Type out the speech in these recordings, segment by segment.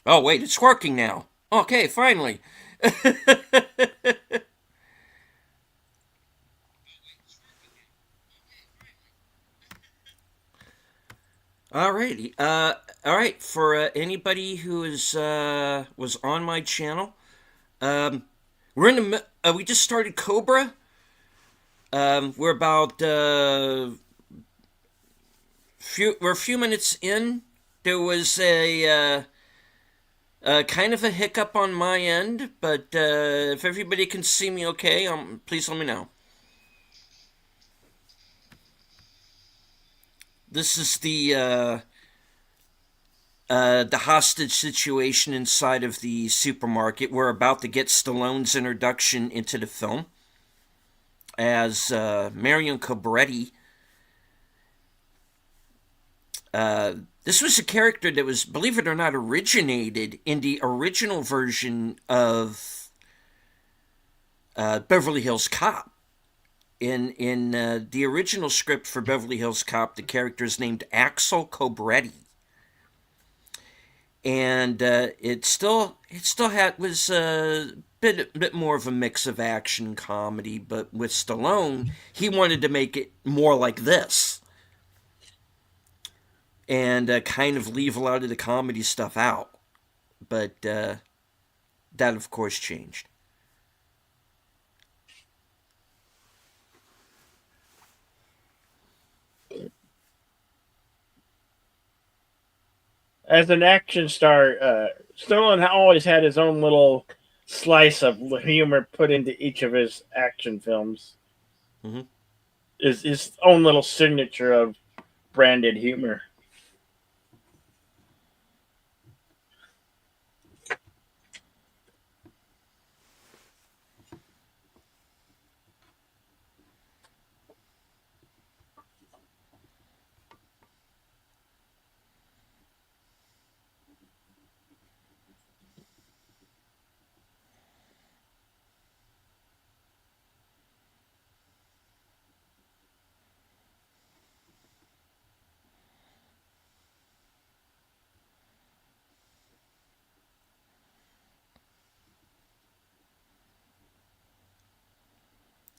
Oh, wait, it's working now. Okay, finally. Alrighty. All right. For anybody who is was on my channel, um, we're in the we just started COBRA. We're about we're a few minutes in. There was a kind of a hiccup on my end, but if everybody can see me okay, please let me know. This is the hostage situation inside of the supermarket. We're about to get Stallone's introduction into the film as Marion Cobretti. Uh, this was a character that was, believe it or not, originated in the original version of Beverly Hills Cop. In the original script for Beverly Hills Cop, the character is named Axel Cobretti, and it still had was a bit more of a mix of action comedy, but with Stallone, he wanted to make it more like this and kind of leave a lot of the comedy stuff out. But that, of course, changed. As an action star, Stallone always had his own little slice of humor put into each of his action films. Hmm. His own little signature of branded humor.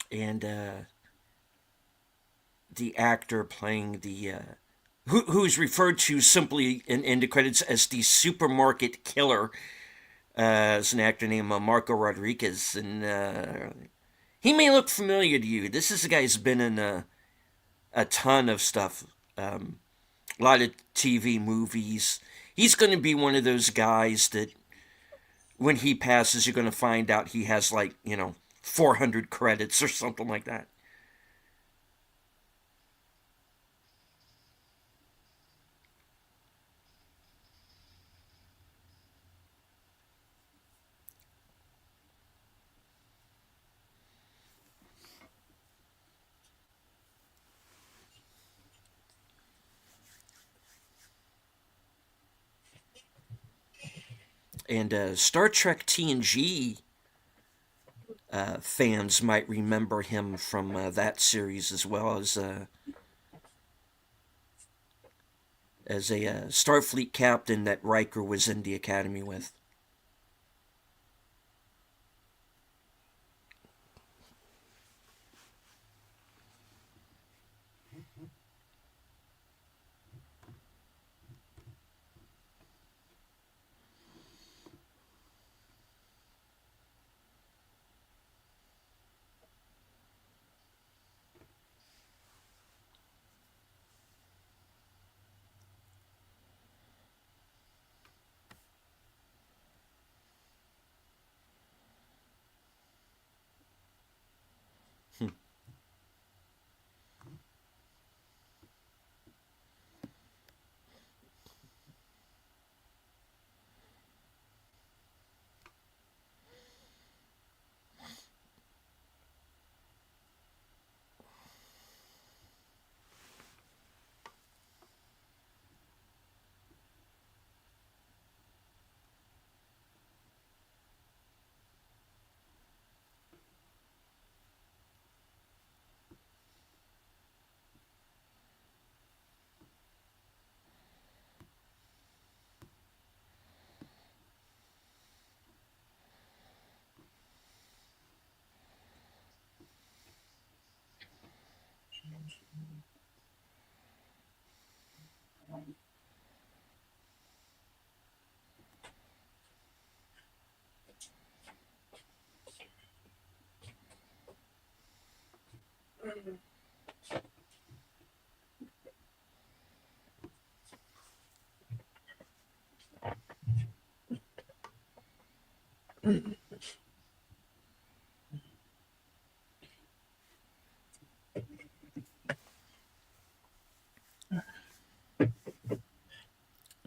And the actor playing the who's referred to simply in the credits as the supermarket killer, is an actor named Marco Rodriguez, and he may look familiar to you. This is a guy who's been in a ton of stuff, a lot of TV movies. He's going to be one of those guys that when he passes, you're going to find out he has, like, 400 credits or something like that. And Star Trek TNG fans might remember him from that series, as well as a Starfleet captain that Riker was in the academy with.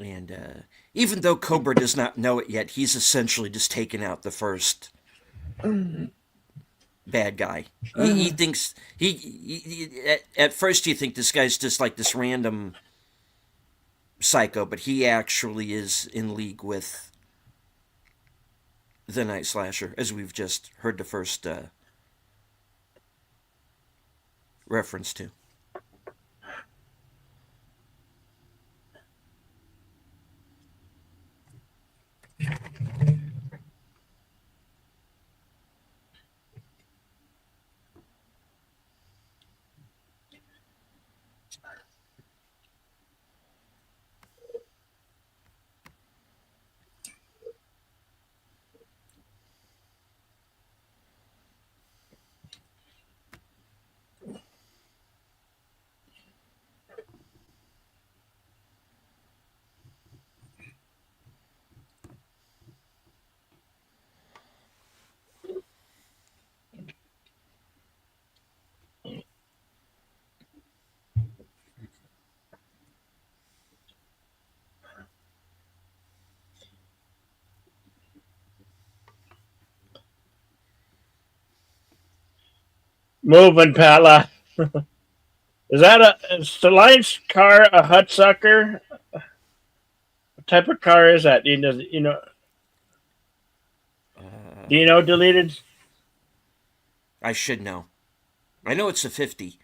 And even though Cobra does not know it yet, he's essentially just taken out the first bad guy. He thinks at first you think this guy's just like this random psycho, but he actually is in league with the Night Slasher, as we've just heard the first reference to. Moving, Pala. Is the Lion's car a Hudsucker? What type of car is that? Do you know deleted? I should know. I know it's a 50.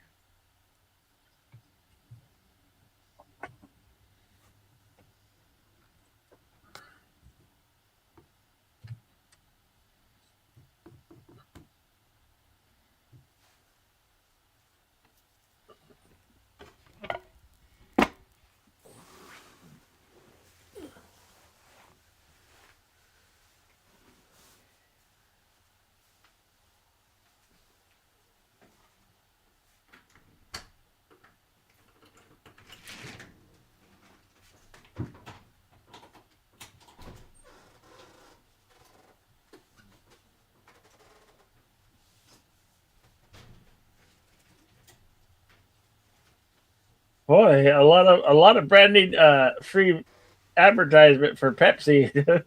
Boy, a lot of branding free advertisement for Pepsi.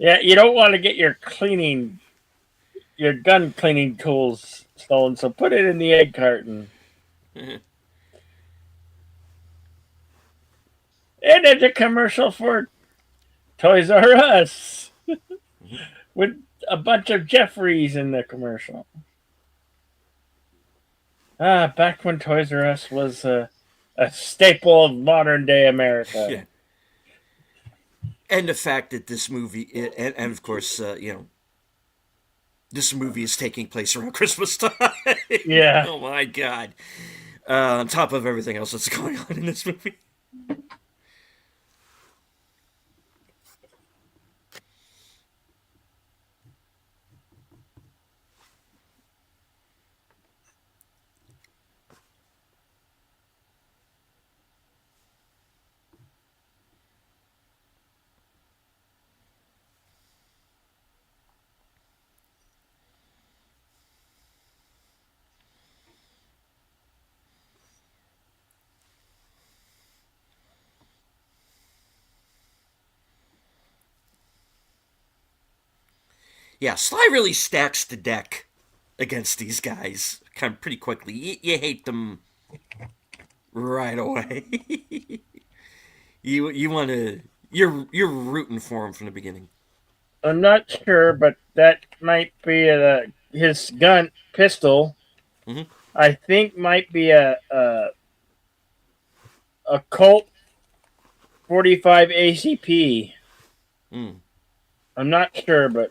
Yeah, you don't want to get your gun cleaning tools stolen, so put it in the egg carton. And there's a commercial for Toys R Us with a bunch of Jeffries in the commercial. Back when Toys R Us was a staple of modern day America. Yeah. And the fact that this movie, and of course, this movie is taking place around Christmas time. Yeah. Oh my God. On top of everything else that's going on in this movie. Yeah, Sly really stacks the deck against these guys kind of pretty quickly. You hate them right away. you want to you're rooting for him from the beginning. I'm not sure, but that might be his gun pistol. Mm-hmm. I think might be a Colt 45 ACP. Hmm. I'm not sure, but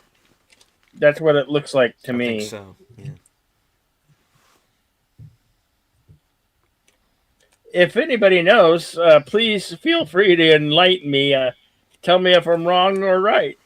that's what it looks like to I think me. so. Yeah. If anybody knows, please feel free to enlighten me. Tell me if I'm wrong or right.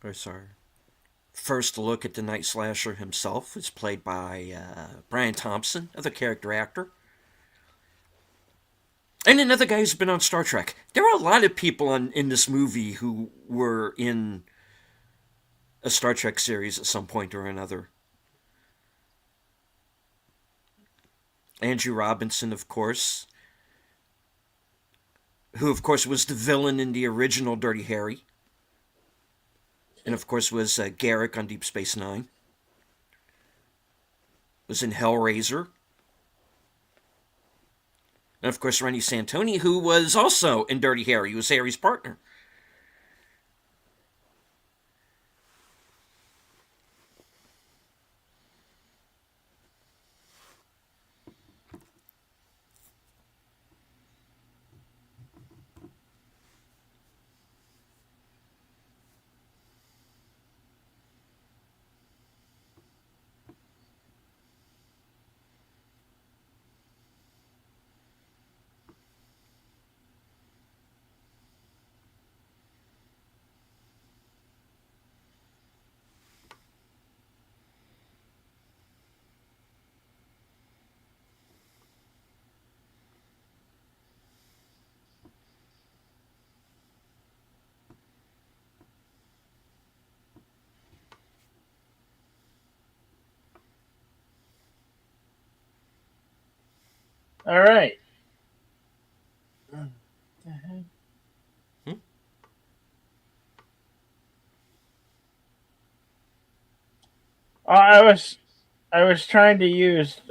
Or sorry. First look at the Night Slasher himself is played by Brian Thompson, other character actor. And another guy who's been on Star Trek. There are a lot of people in this movie who were in a Star Trek series at some point or another. Andrew Robinson, of course, who, of course, was the villain in the original Dirty Harry. And, of course, was Garrick on Deep Space Nine. Was in Hellraiser. And, of course, Rennie Santoni, who was also in Dirty Harry. He was Harry's partner. All right. Hmm? I was trying to use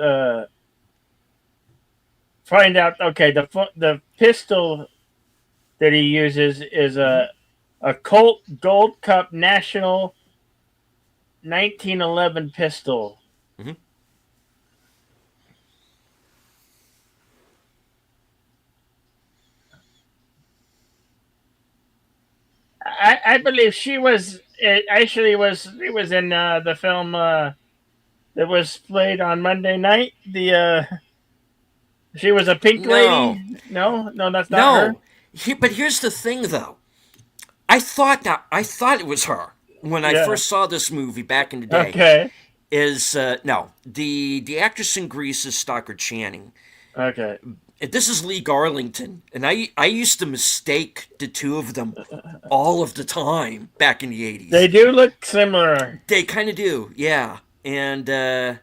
find out. Okay, the pistol that he uses is Mm-hmm. a Colt Gold Cup National 1911 pistol. Mm-hmm. I believe she was it actually was it was in the film that was played on Monday night. The she was a pink No. lady. No, no, that's not her. No. But here's the thing, though. I thought it was her when I Yeah. first saw this movie back in the day. Okay. Is no, the actress in Grease is Stockard Channing. Okay. This is Lee Garlington, and I used to mistake the two of them all of the time back in the They 80s. do look similar. They kind of do, yeah. And and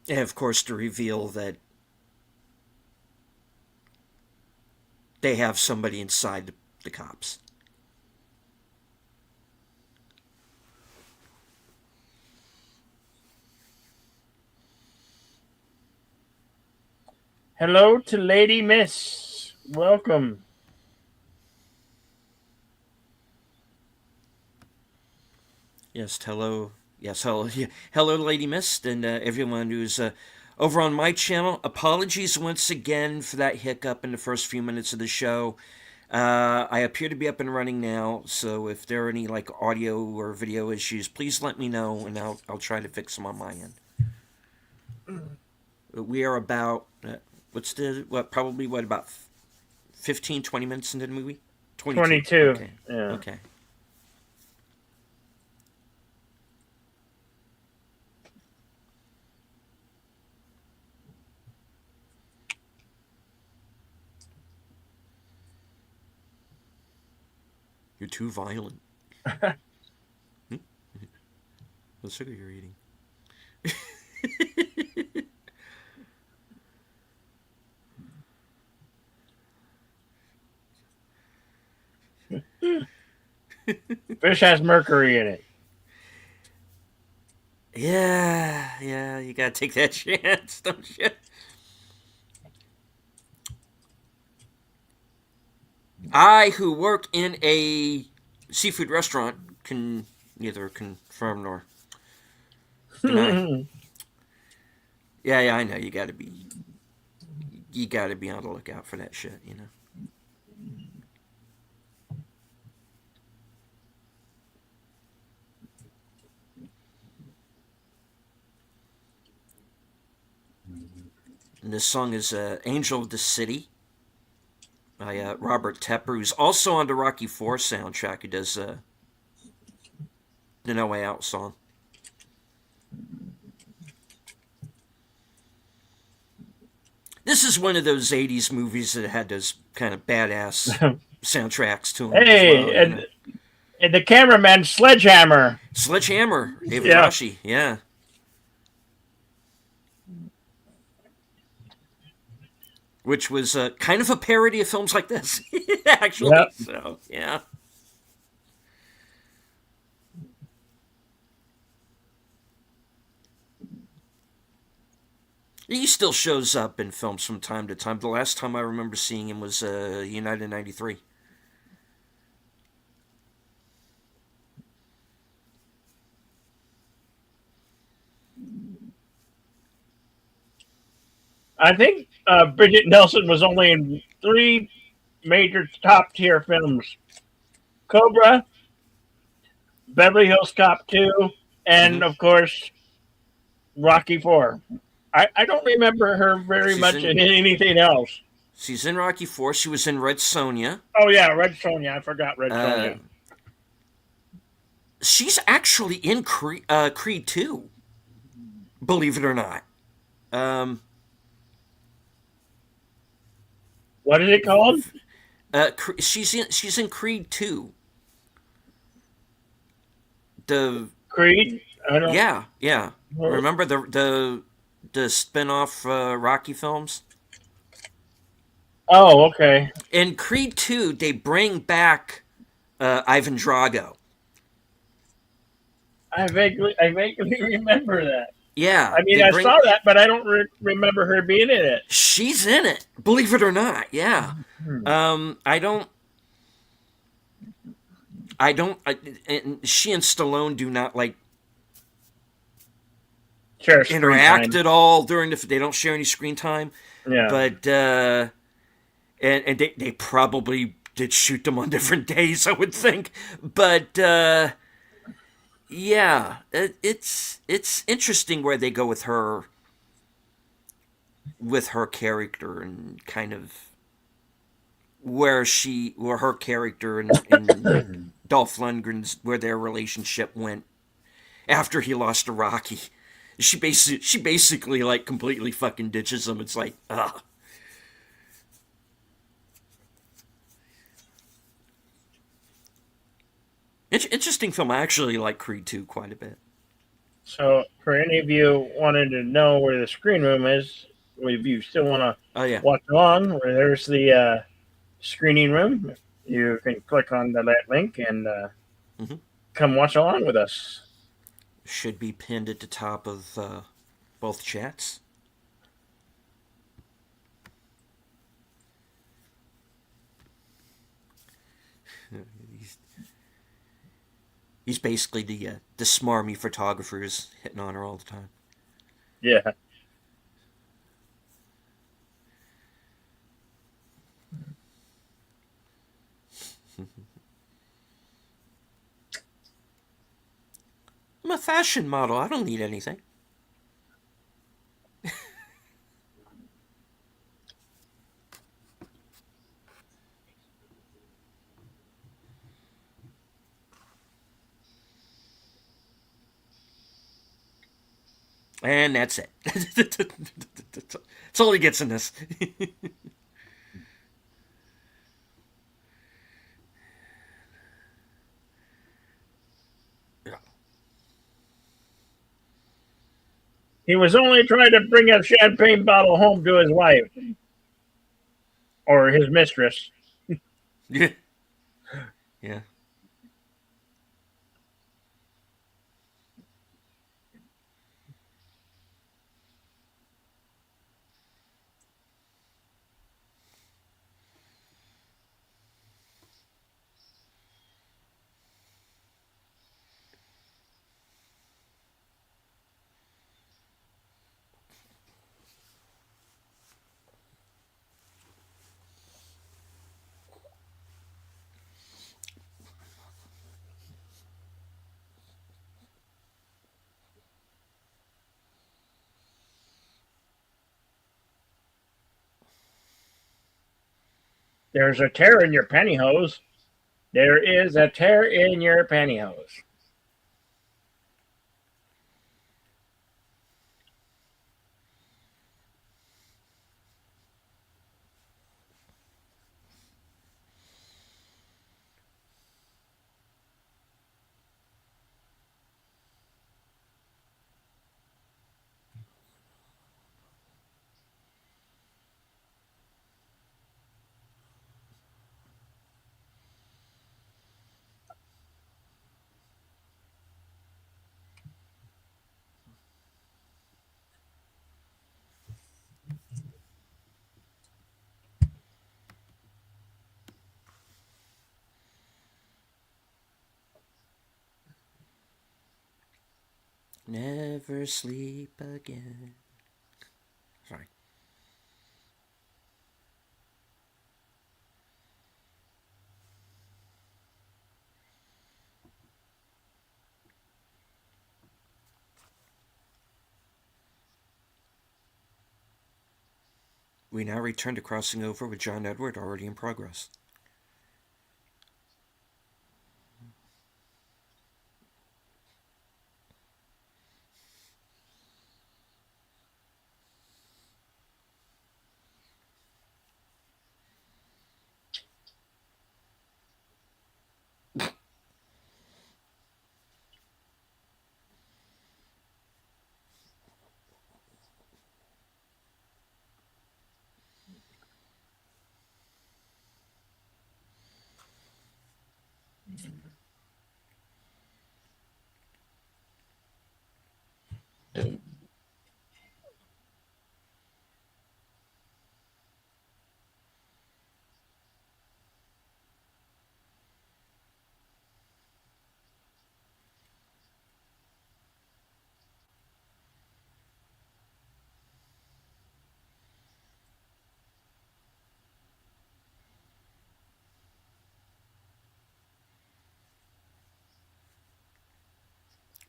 of course to reveal that they have somebody inside the cops. Hello to Lady Miss. Welcome. Yes, hello. Yes, hello. Yeah, hello, Lady Mist, and everyone who's over on my channel. Apologies once again for that hiccup in the first few minutes of the show. I appear to be up and running now, so if there are any like audio or video issues, please let me know, and I'll try to fix them on my end. We are about probably what about 15, 20 minutes into the movie? 22. 22. Okay. Yeah. Okay. You're too violent. What sugar you're eating? Fish has mercury in it. Yeah, you gotta take that chance, don't you? I, who work in a seafood restaurant, can neither confirm nor deny. Yeah, I know. You gotta be on the lookout for that shit. And this song is "Angel of the City" by Robert Tepper, who's also on the Rocky Four soundtrack. He does the No Way Out song. This is one of those '80s movies that had those kind of badass soundtracks to them as Hey, well. and the cameraman Sledgehammer. Sledgehammer, David Yeah. Rashi, yeah. Which was kind of a parody of films like this, actually. Yep. So, yeah. He still shows up in films from time to time. The last time I remember seeing him was United 93. I think Bridget Nelson was only in 3 major top tier films: Cobra, Beverly Hills Cop 2, Mm-hmm. and of course Rocky 4. I don't remember her very She's much in in anything else. she's in Rocky 4. She was in Red Sonja. Oh yeah, Red Sonja. I forgot Red Uh, Sonja. she's actually in Creed 2, believe it or not. Um, What is it called? she's in Creed 2. The Creed. I don't. yeah. Remember the spin-off Rocky films? Oh, okay. In Creed 2, they bring back Ivan Drago. I vaguely remember that. Yeah, I mean, they I bring saw that, but I don't remember her being in it. she's in it. Believe it or not, yeah. Hmm. I don't. I don't. And she and Stallone do not like Share screen interact time. at all during the. They don't share any screen time, Yeah. but and they probably did shoot them on different days, I would think. But yeah, it's interesting where they go with her character and kind of where her character and Dolph Lundgren's where their relationship went after he lost to Rocky. She basically like completely fucking ditches him. It's like, interesting film. I actually like Creed 2 quite a bit. So, for any of you wanting to know where the screen room is, if you still want to Oh yeah. watch along, where there's the screening room, you can click on that link and Hmm. come watch along with us. Should be pinned at the top of both chats. He's, he's basically the smarmy photographer who's hitting on her all the time. Yeah. I'm a fashion model. I don't need anything. And that's it. That's all he gets in this. He was only trying to bring a champagne bottle home to his wife or his mistress. Yeah. Yeah. There's a tear in your pantyhose. There is a tear in your pantyhose. Never sleep again. Sorry. We now return to crossing over with John Edward already in progress.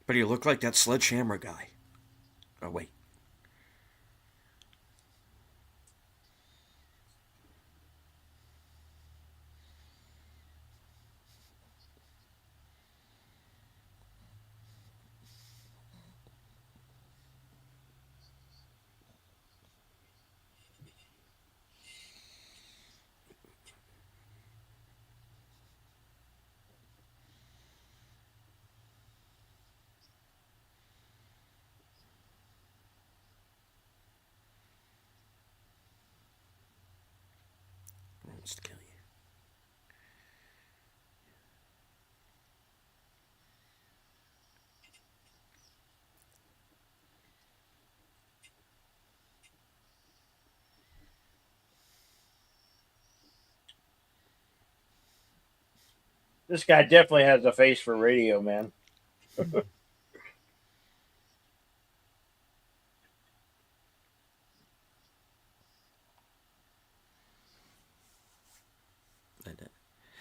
But you look like that sledgehammer guy. Oh, wait. Wants to kill you. This guy definitely has a face for radio, man.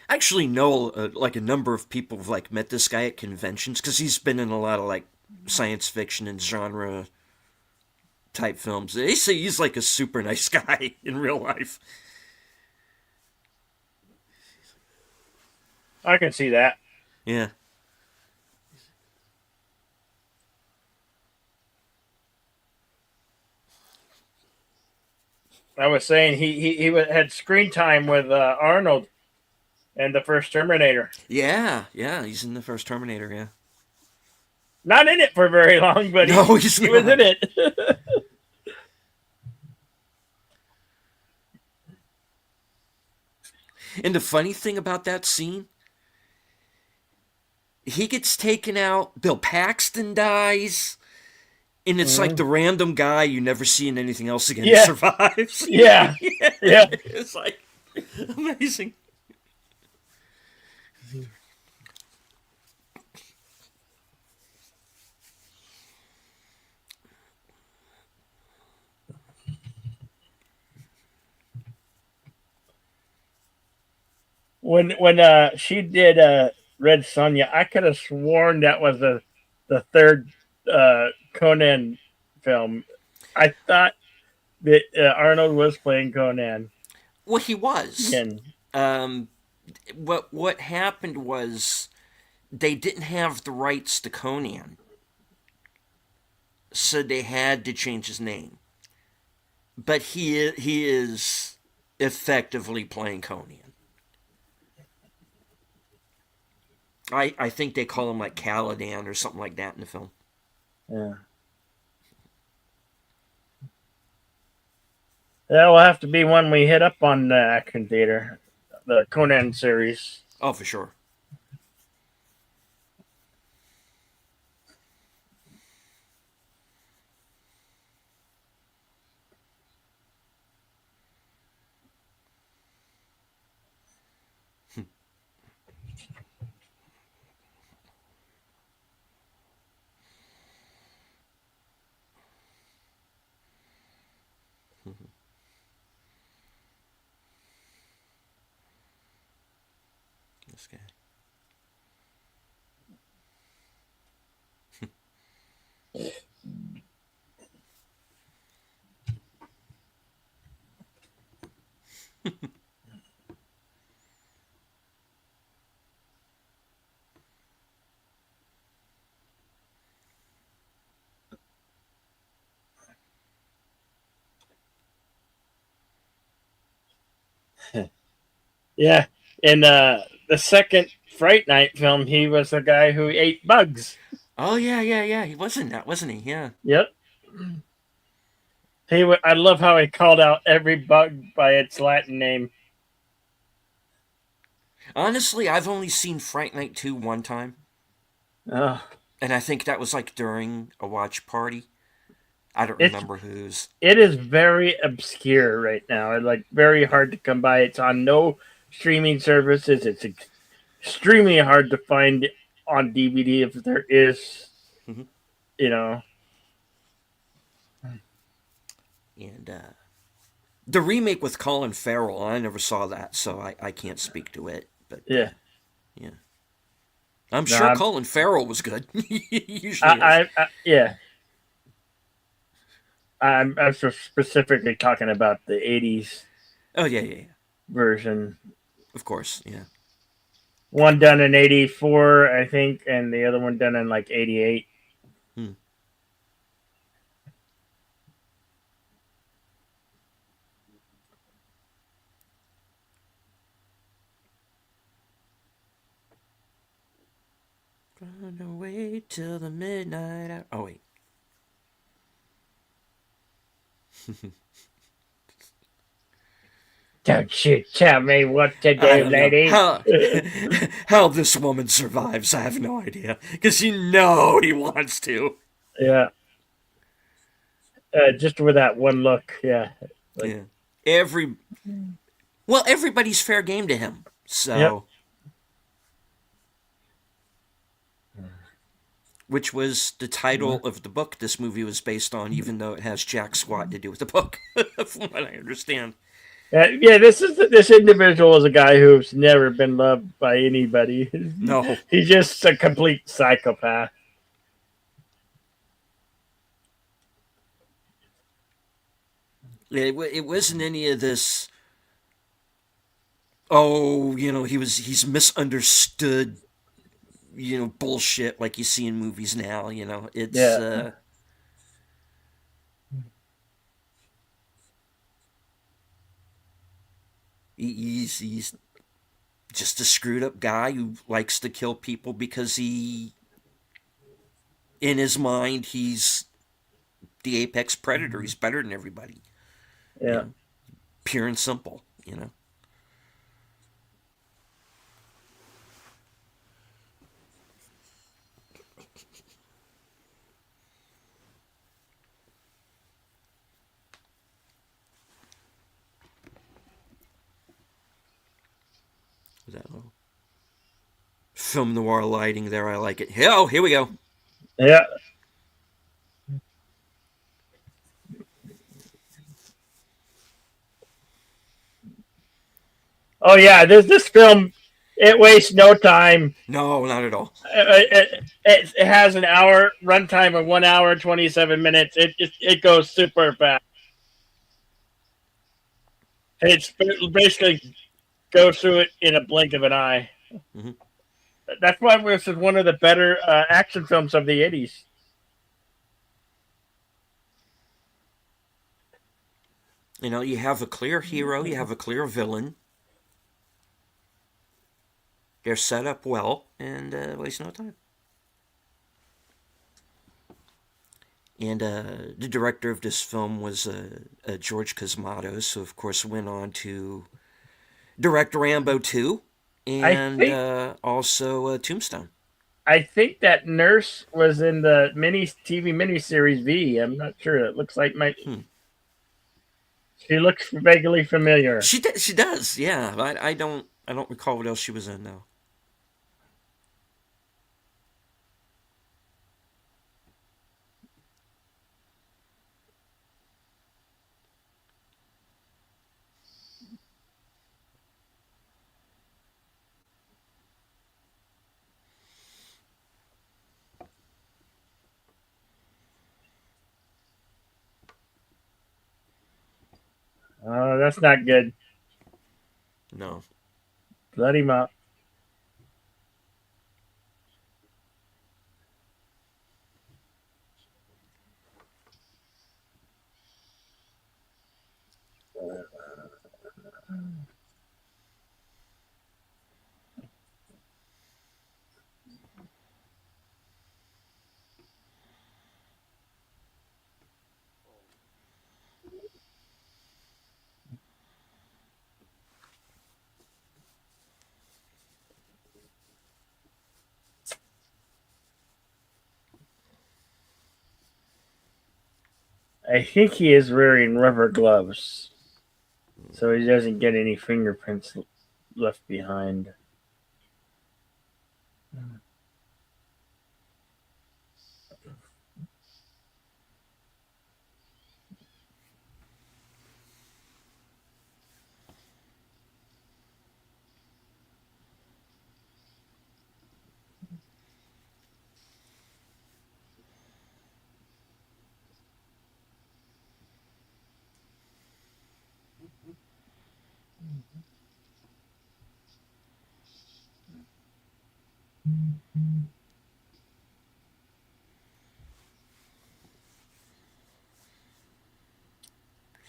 I actually know like a number of people have like met this guy at conventions because he's been in a lot of like science fiction and genre type films. They say he's like a super nice guy in real life. I can see that. Yeah. I was saying had screen time with Arnold in the first Terminator. Yeah, yeah, he's in the first Terminator, yeah. Not in it for very long, but No, he's he was not. in it. And the funny thing about that scene, he gets taken out, Bill Paxton dies, and it's like Mhm. the random guy you never see in anything else again Yeah, survives. yeah, Yeah. yeah. It's like amazing. When she did Red Sonja, I could have sworn that was the third Conan film. I thought that Arnold was playing Conan Well, he was. again. Um, what happened was they didn't have the rights to Conan, so they had to change his name. But he is effectively playing Conan. I think they call him like Caladan or something like that in the film. Yeah. That will have to be one we hit up on the Action Theater, the Conan series. Oh, for sure. This guy. Yeah, in the second Fright Night film, he was the guy who ate bugs. Oh yeah, yeah, yeah. He was in that, wasn't he? Yeah. Yep. I love how he called out every bug by its Latin name. Honestly, I've only seen Fright Night 2 one time, Oh, and I think that was like during a watch party. I don't it's remember whose. it is very obscure right now. It's like very hard to come by. It's on no streaming services. It's extremely hard to find on DVD if there is. Mhm. You know. And the remake with Colin Farrell, I never saw that, so I can't speak to it. But Yeah. yeah, I'm No, sure Colin Farrell was good. He usually is. yeah. I'm specifically talking about the '80s Oh yeah, yeah, yeah. version. Of course, yeah. One done in '84, I think, and the other one done in like '88. Hmm. Run away till the midnight hour. Oh wait. Don't you tell me what to I do, don't know lady. how this woman survives. I have no idea because you know he wants to. Yeah, just with that one look. Yeah, like Yeah. Every well, everybody's fair game to him. yep. So, which was the title of the book this movie was based on, even though it has jack squat to do with the book, from what I understand. Yeah, this individual is a guy who's never been loved by anybody. No, He's just a complete psychopath. it wasn't any of this. Oh, he's misunderstood. Bullshit like you see in movies now. It's Yeah, he's just a screwed up guy who likes to kill people because in his mind, he's the apex predator. He's better than everybody. You yeah. know, pure and simple. That film noir lighting there, I like it. Oh, here we go. Yeah. Oh yeah, this film it wastes no time. No, not at all. It has an hour runtime of 1 hour 27 minutes. It goes super fast. It's basically goes through it in a blink of an eye. Hmm. That's why this is one of the better action films of the 80s. You have a clear hero, you have a clear villain. They're set up well, and waste no time. And the director of this film was George Cosmatos, who of course went on to direct Rambo 2 I and think also Tombstone. I think that nurse was in the mini TV miniseries V. I'm not sure. It looks like my Hmm. she looks vaguely familiar. She does, yeah. I don't recall what else she was in though. Oh, that's not good. No. Let him up. I think he is wearing rubber gloves, so he doesn't get any fingerprints left behind.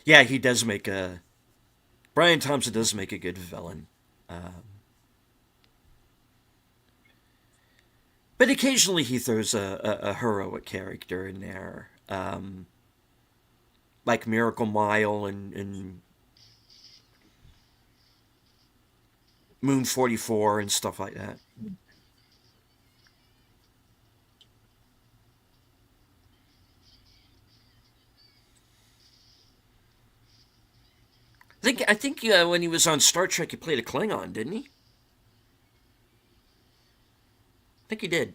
Yeah, he does make a. Brian Thompson does make a good villain. But occasionally he throws a heroic character in there. Like Miracle Mile and Moon 44 and stuff like that. I think when he was on Star Trek, he played a Klingon, didn't he? I think he did.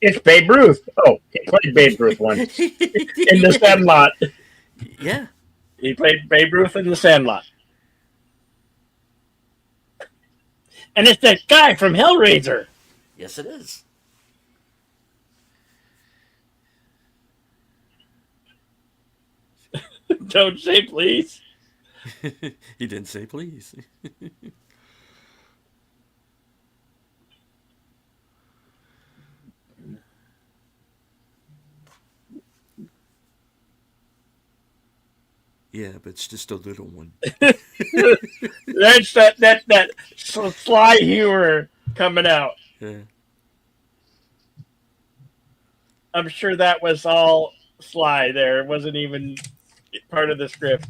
It's Babe Ruth. Oh, he played Babe Ruth once in The Sandlot. Yeah. He played Babe Ruth in The Sandlot. And it's that guy from Hellraiser. Yes, it is. Don't say please. He didn't say please. Yeah, but it's just a little one. That's that sly humor coming out. Yeah. I'm sure that was all sly there. It wasn't even part of the script.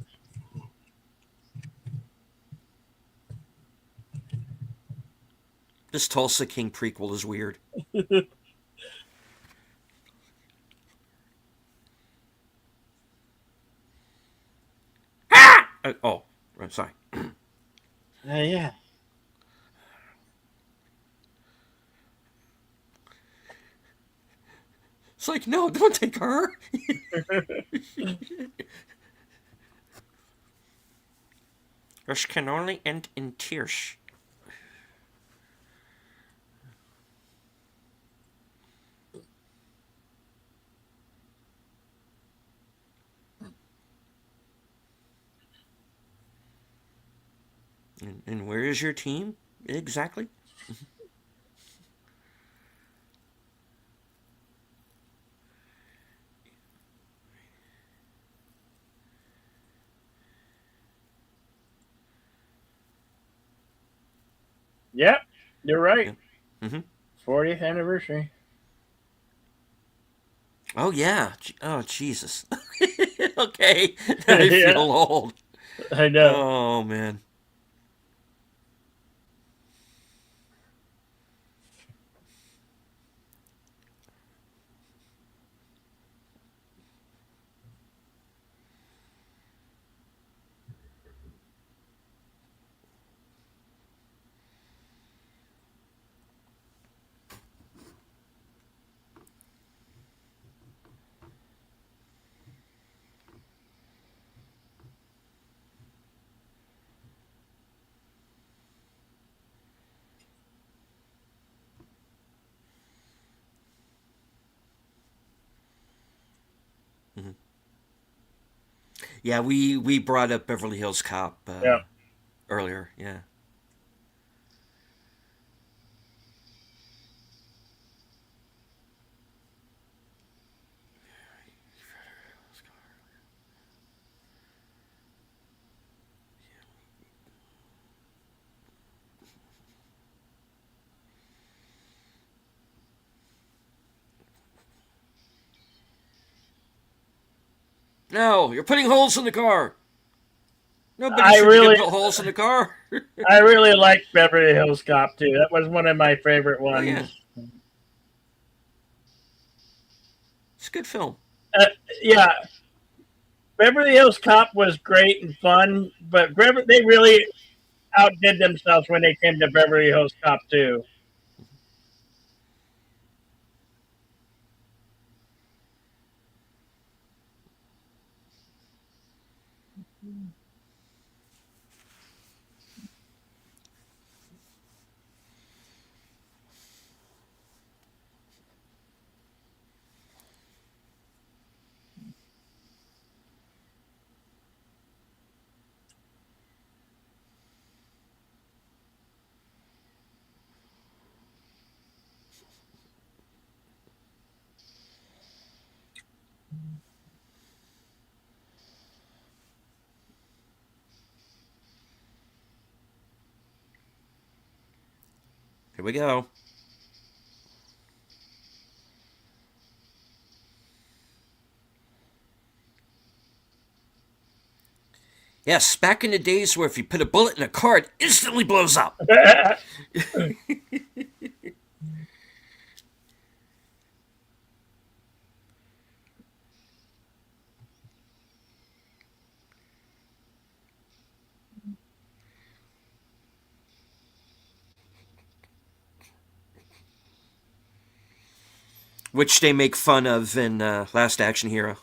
This Tulsa King prequel is weird. Oh, I'm sorry. Yeah. It's like, no, don't take her. This can only end in tears. And where is your team exactly? Yep. You're right. Yeah. Mm-hmm. 40th anniversary. Oh yeah. Oh Jesus. Okay. Now I feel Yeah, old. I know. Oh man. Mm-hmm. Yeah, we brought up Beverly Hills Cop Yeah. earlier. Yeah. No, you're putting holes in the car. Nobody I said you could really put holes in the car. I really liked Beverly Hills Cop too. That was one of my favorite Oh yeah, ones. it's a good film. Uh, yeah, Beverly Hills Cop was great and fun, but they really outdid themselves when they came to Beverly Hills Cop too. Here we go. Yes, back in the days where if you put a bullet in a car, it instantly blows up. which they make fun of in Last Action Hero.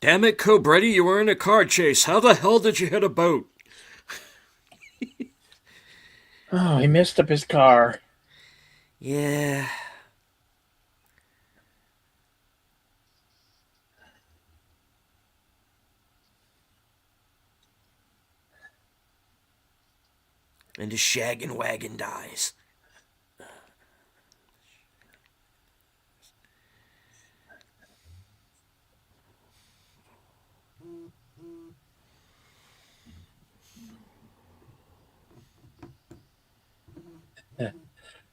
Damn it, Cobretti, you were in a car chase. How the hell did you hit a boat? Oh, he messed up his car. Yeah. And the shaggin' wagon dies.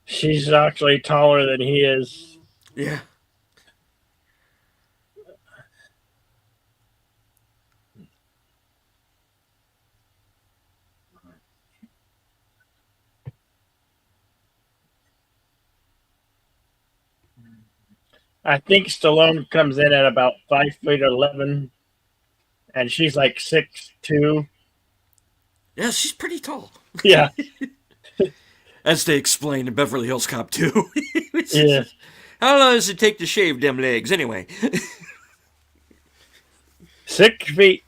She's actually taller than he is. Yeah. I think Stallone comes in at about 5'11", and she's like 6'2". Yeah, she's pretty tall. Yeah, As they explain in Beverly Hills Cop 2. yeah. How long does it take to shave them legs, anyway? 6 feet,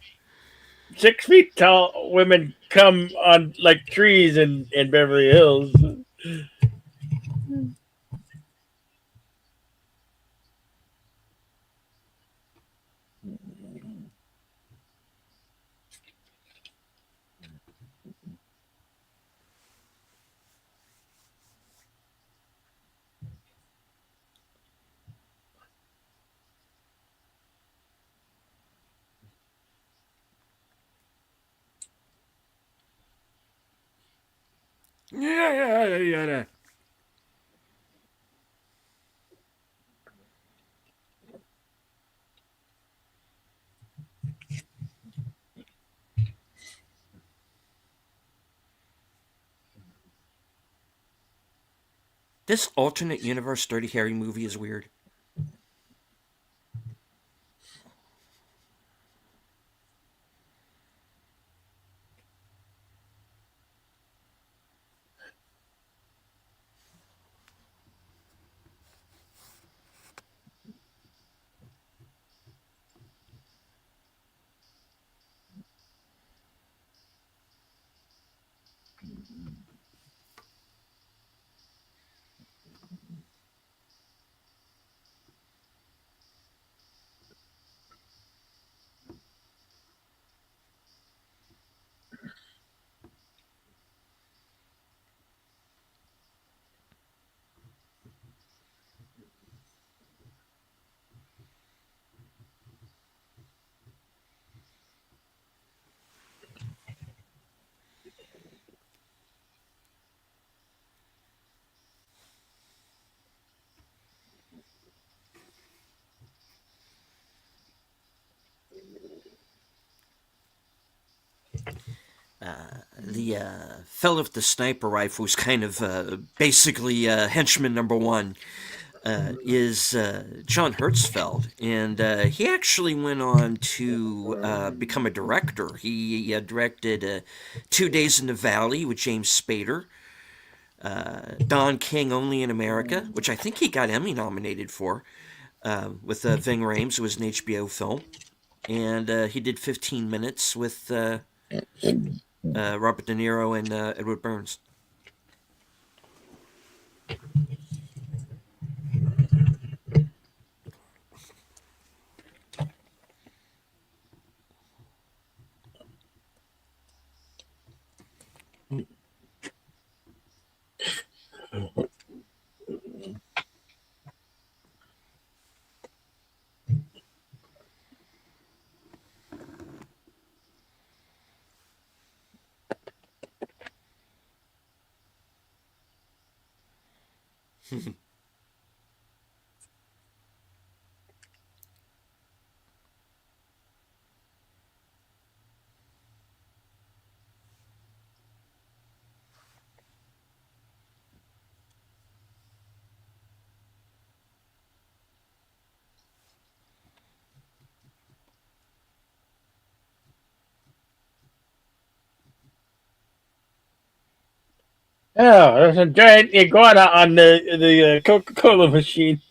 6 feet tall women come on like trees in Beverly Hills. Yeah. This alternate universe Dirty Harry movie is weird. The fellow with the sniper rifle was kind of basically henchman number one. Is John Hertzfeld, and he actually went on to become a director. He directed 2 Days in the Valley with James Spader, Don King Only in America, which I think he got Emmy nominated for, with Ving Rhames. It was an HBO film. And he did 15 Minutes with Robert De Niro and Edward Burns. Oh, there's a giant iguana on the Coca Cola machine.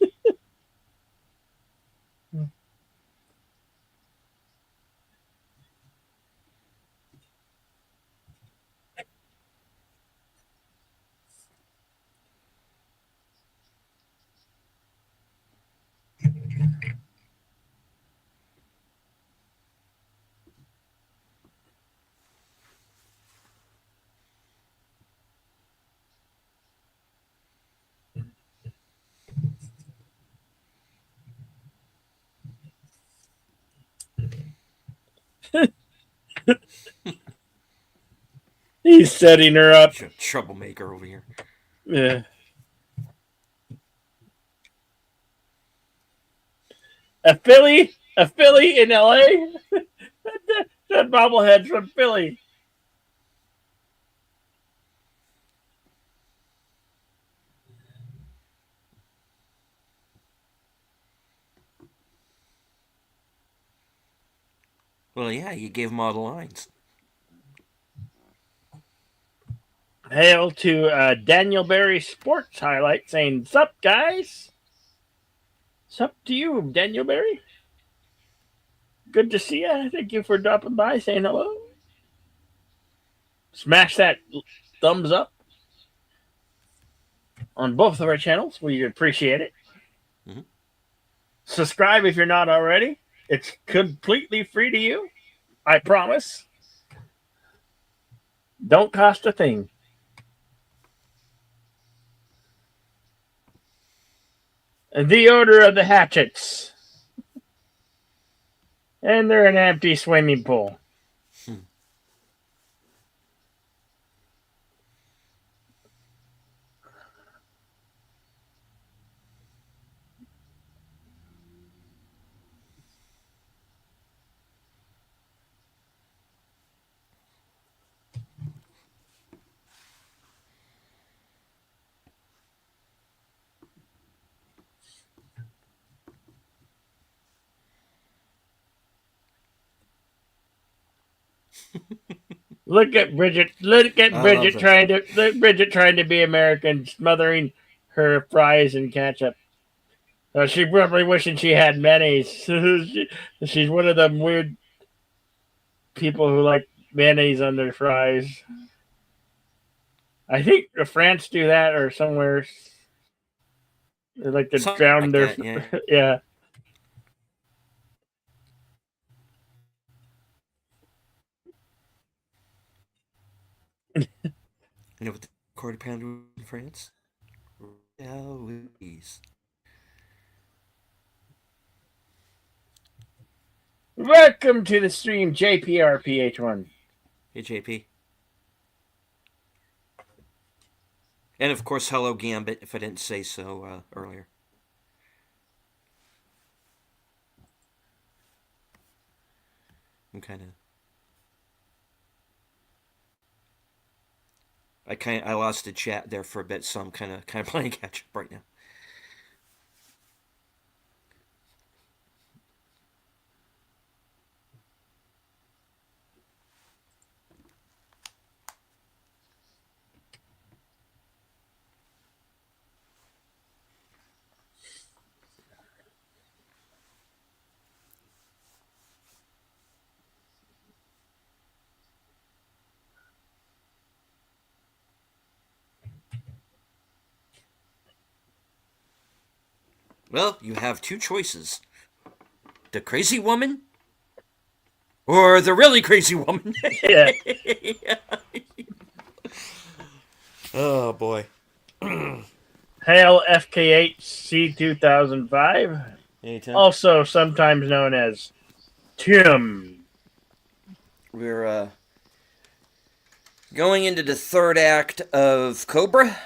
He's setting her up. Troublemaker over here. Yeah. A Philly in L.A. That bobblehead's from Philly. Well, yeah, you gave him all the lines. Hail to Daniel Berry Sports Highlight saying, "Sup, guys? Sup to you, Daniel Berry. Good to see you. Thank you for dropping by, saying hello. Smash that thumbs up on both of our channels. We appreciate it. Mm-hmm. Subscribe if you're not already. It's completely free to you. I promise. Don't cost a thing. The Order of the Hatchets. And they're an empty swimming pool. Look at Bridget. Look at I love that. Bridget trying to be American, smothering her fries in ketchup. She probably wishing she had mayonnaise. She's one of them weird people who like mayonnaise on their fries. I think France do that or somewhere. They like to Something drown like their that, yeah. yeah. You know what the quarter pounder in France? Louise. Welcome to the stream, JPRPH1. Hey, JP. And of course, hello, Gambit, if I didn't say so earlier. I'm kind of I lost the chat there for a bit, so I'm kind of playing catch up right now. Well, you have two choices: the crazy woman or the really crazy woman. Yeah. Oh boy. Hail FK8C 2005, Anytime. also sometimes known as Tim. We're going into the third act of Cobra.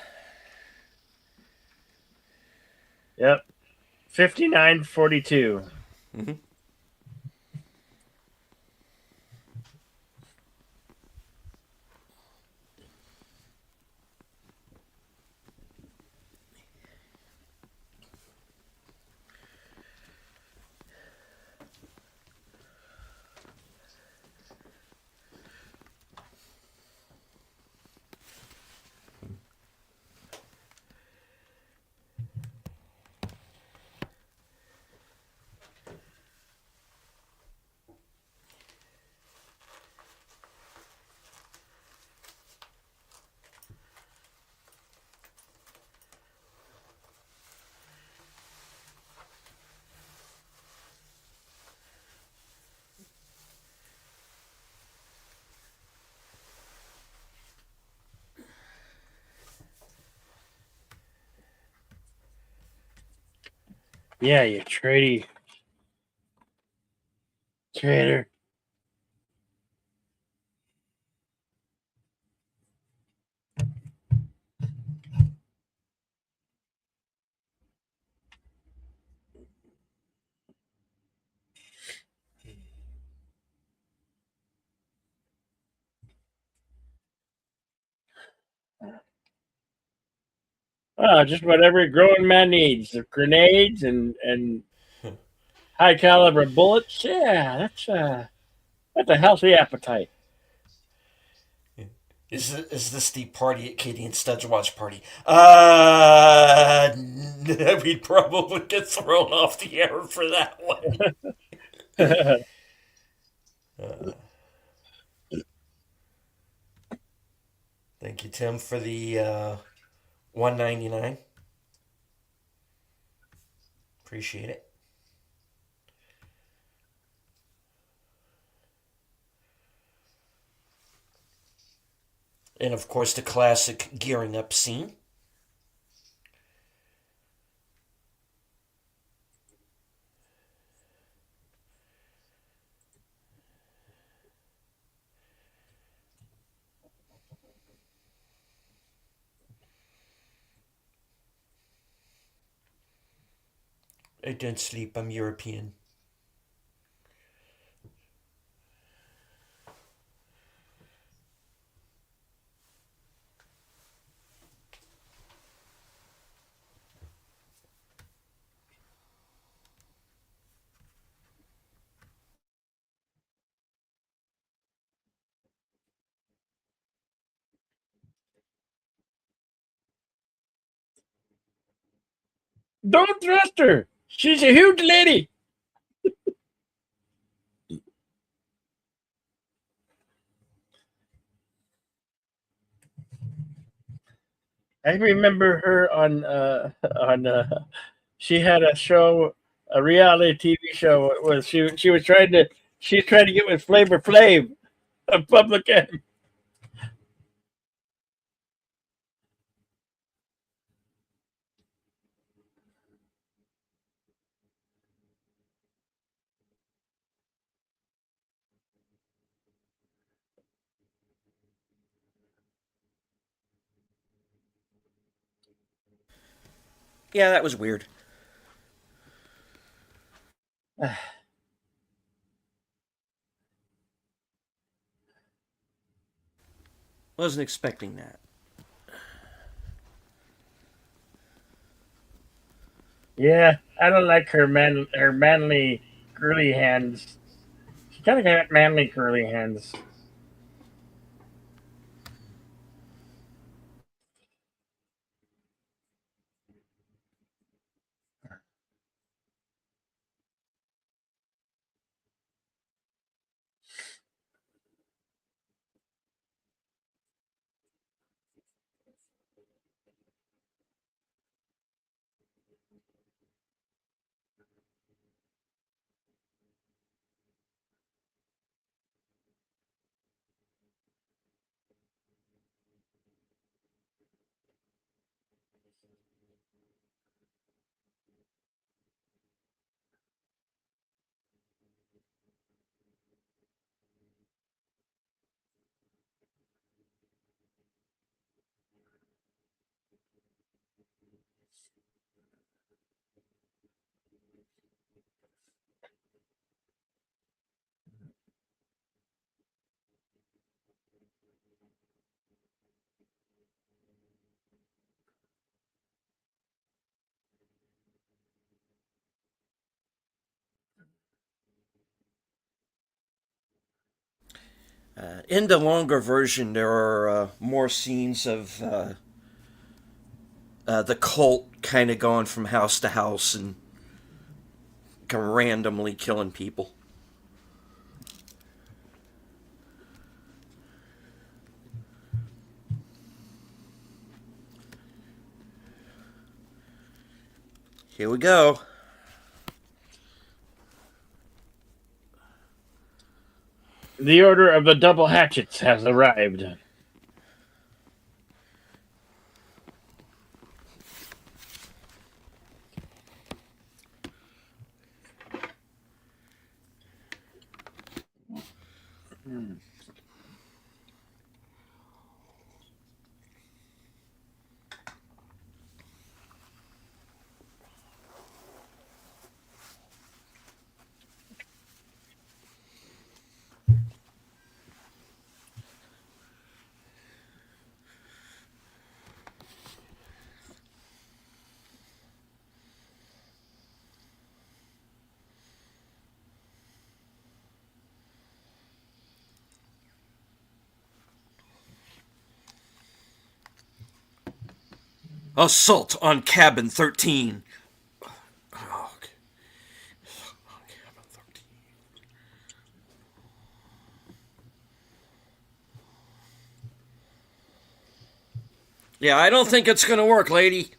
Yep. 5942. Mm-hmm. Yeah, you tradie trader. Just what every growing man needs. The grenades and high caliber bullets. Yeah, that's a healthy appetite. Is this the party at Katie and Stud's watch party? We'd probably get thrown off the air for that one. Thank you, Tim, for the 199. Appreciate it. And of course, the classic gearing up scene. I don't sleep, I'm European. Don't trust her. She's a huge lady. I remember her on on she had a show, a reality TV show. It was she was trying to she's trying to get with Flavor Flav, a public enemy. Yeah, that was weird. Wasn't expecting that. Yeah, I don't like her manly curly hands. She kind of got manly curly hands. In the longer version, there are more scenes of the cult kind of going from house to house and randomly killing people. Here we go. The order of the double hatchets has arrived. Assault on Cabin 13. Oh, Cabin 13. Yeah, I don't think it's going to work, lady.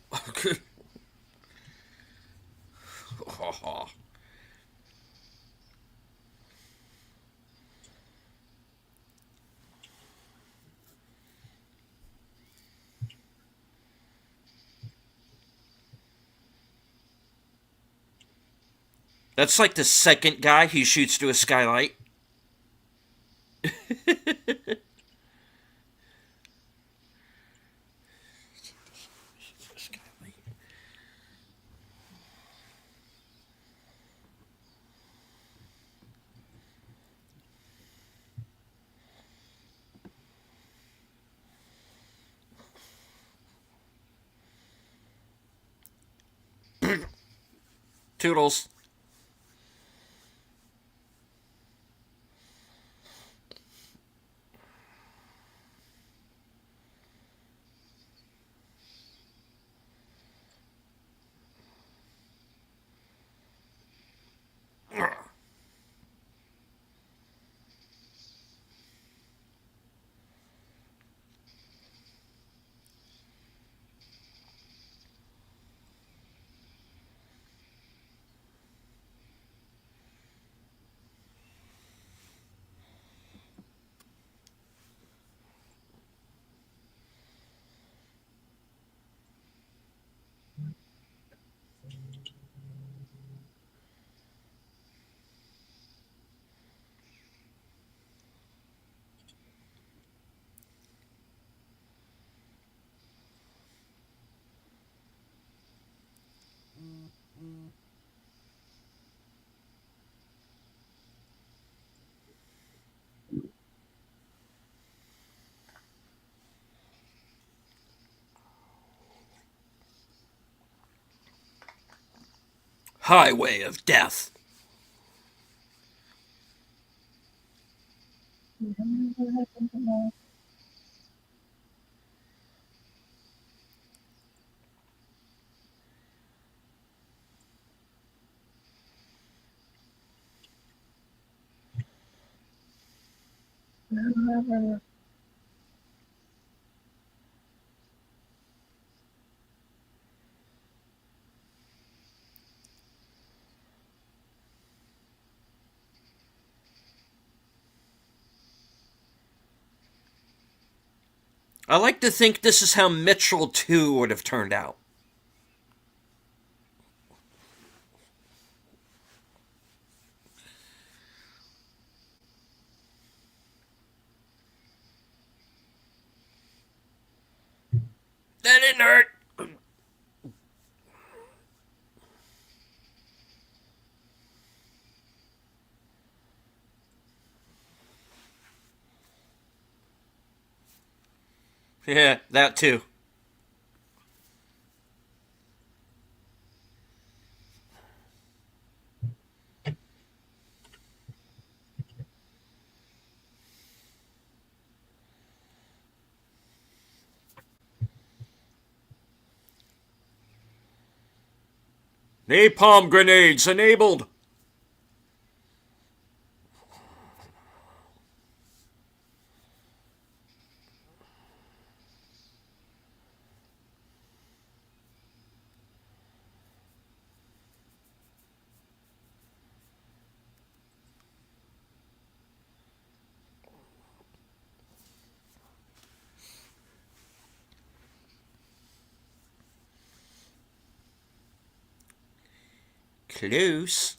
That's like the second guy he shoots to a skylight. Toodles. highway of death. I like to think this is how Mitchell 2 would have turned out. That didn't hurt. Yeah, that too. Napalm grenades enabled. Close.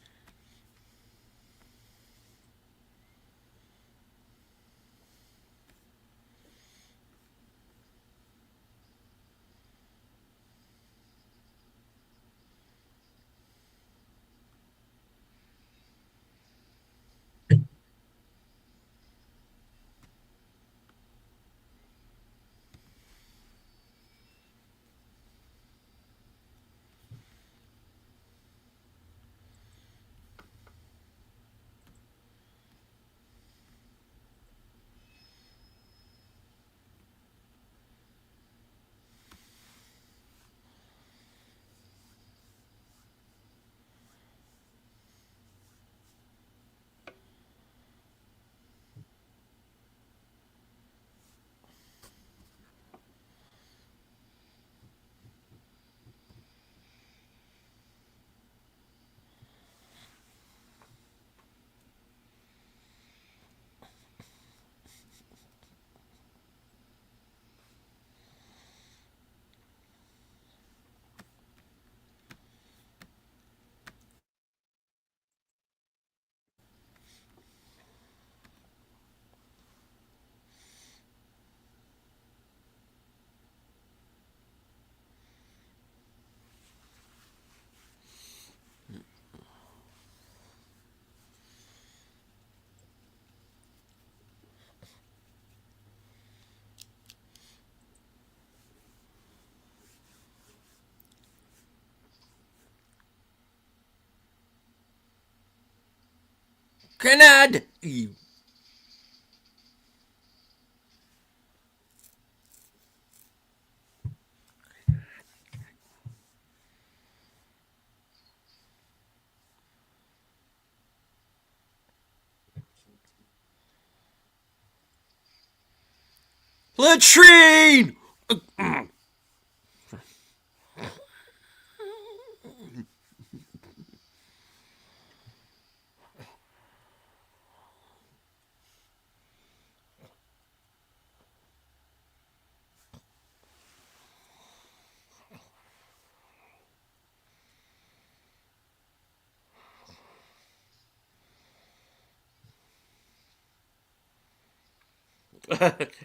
Grenade! Latrine!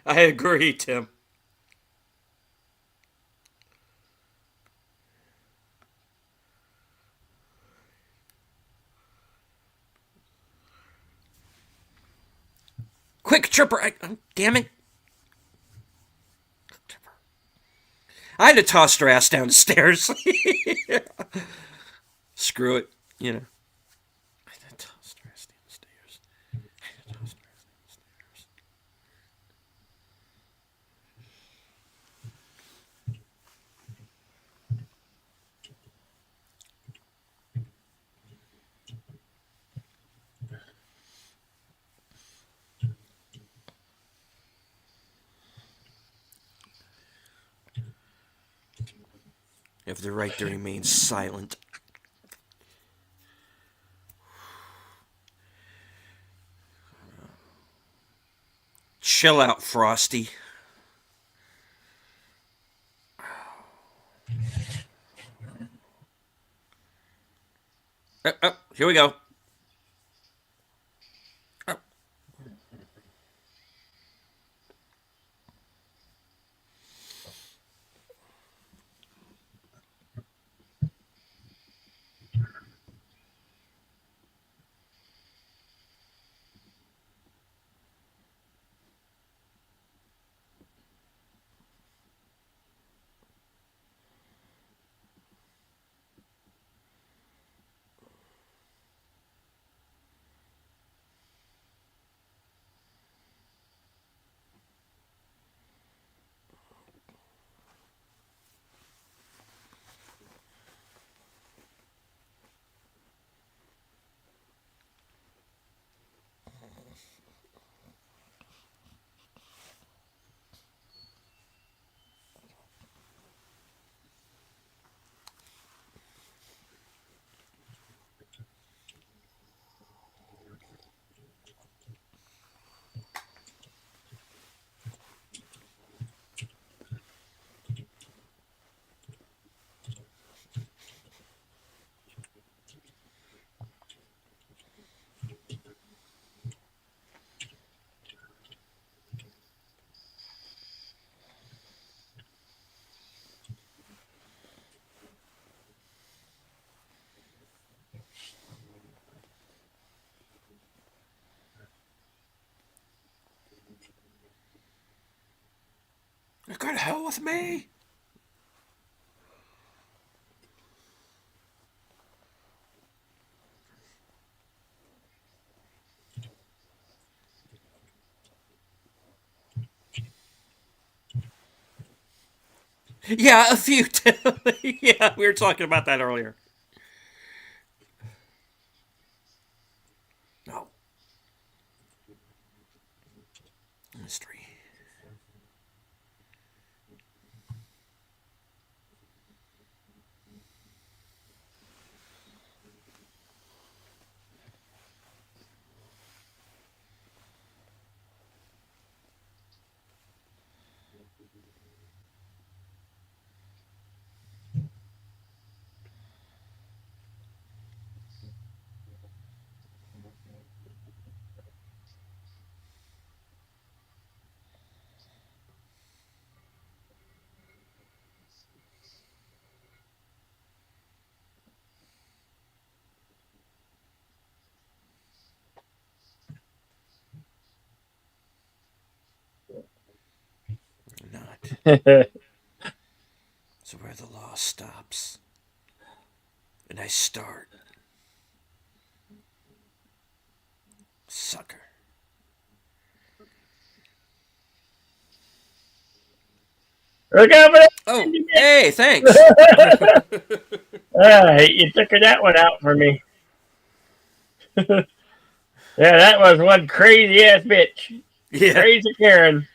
I agree, Tim. Quick, Tripper! Damn it. I had to toss her ass down the stairs. Screw it. You know. I tossed her downstairs. I tossed her downstairs. You have the right to remain silent. Chill out, Frosty. Here we go. Oh, go to hell with me. Yeah, a few. Yeah, we were talking about that earlier. No. Mystery. Not. So where the law stops and I start. Sucker. Look out for Oh, hey, thanks. that! You took that one out for me. Yeah, that was one crazy ass bitch. Yeah. Crazy Karen.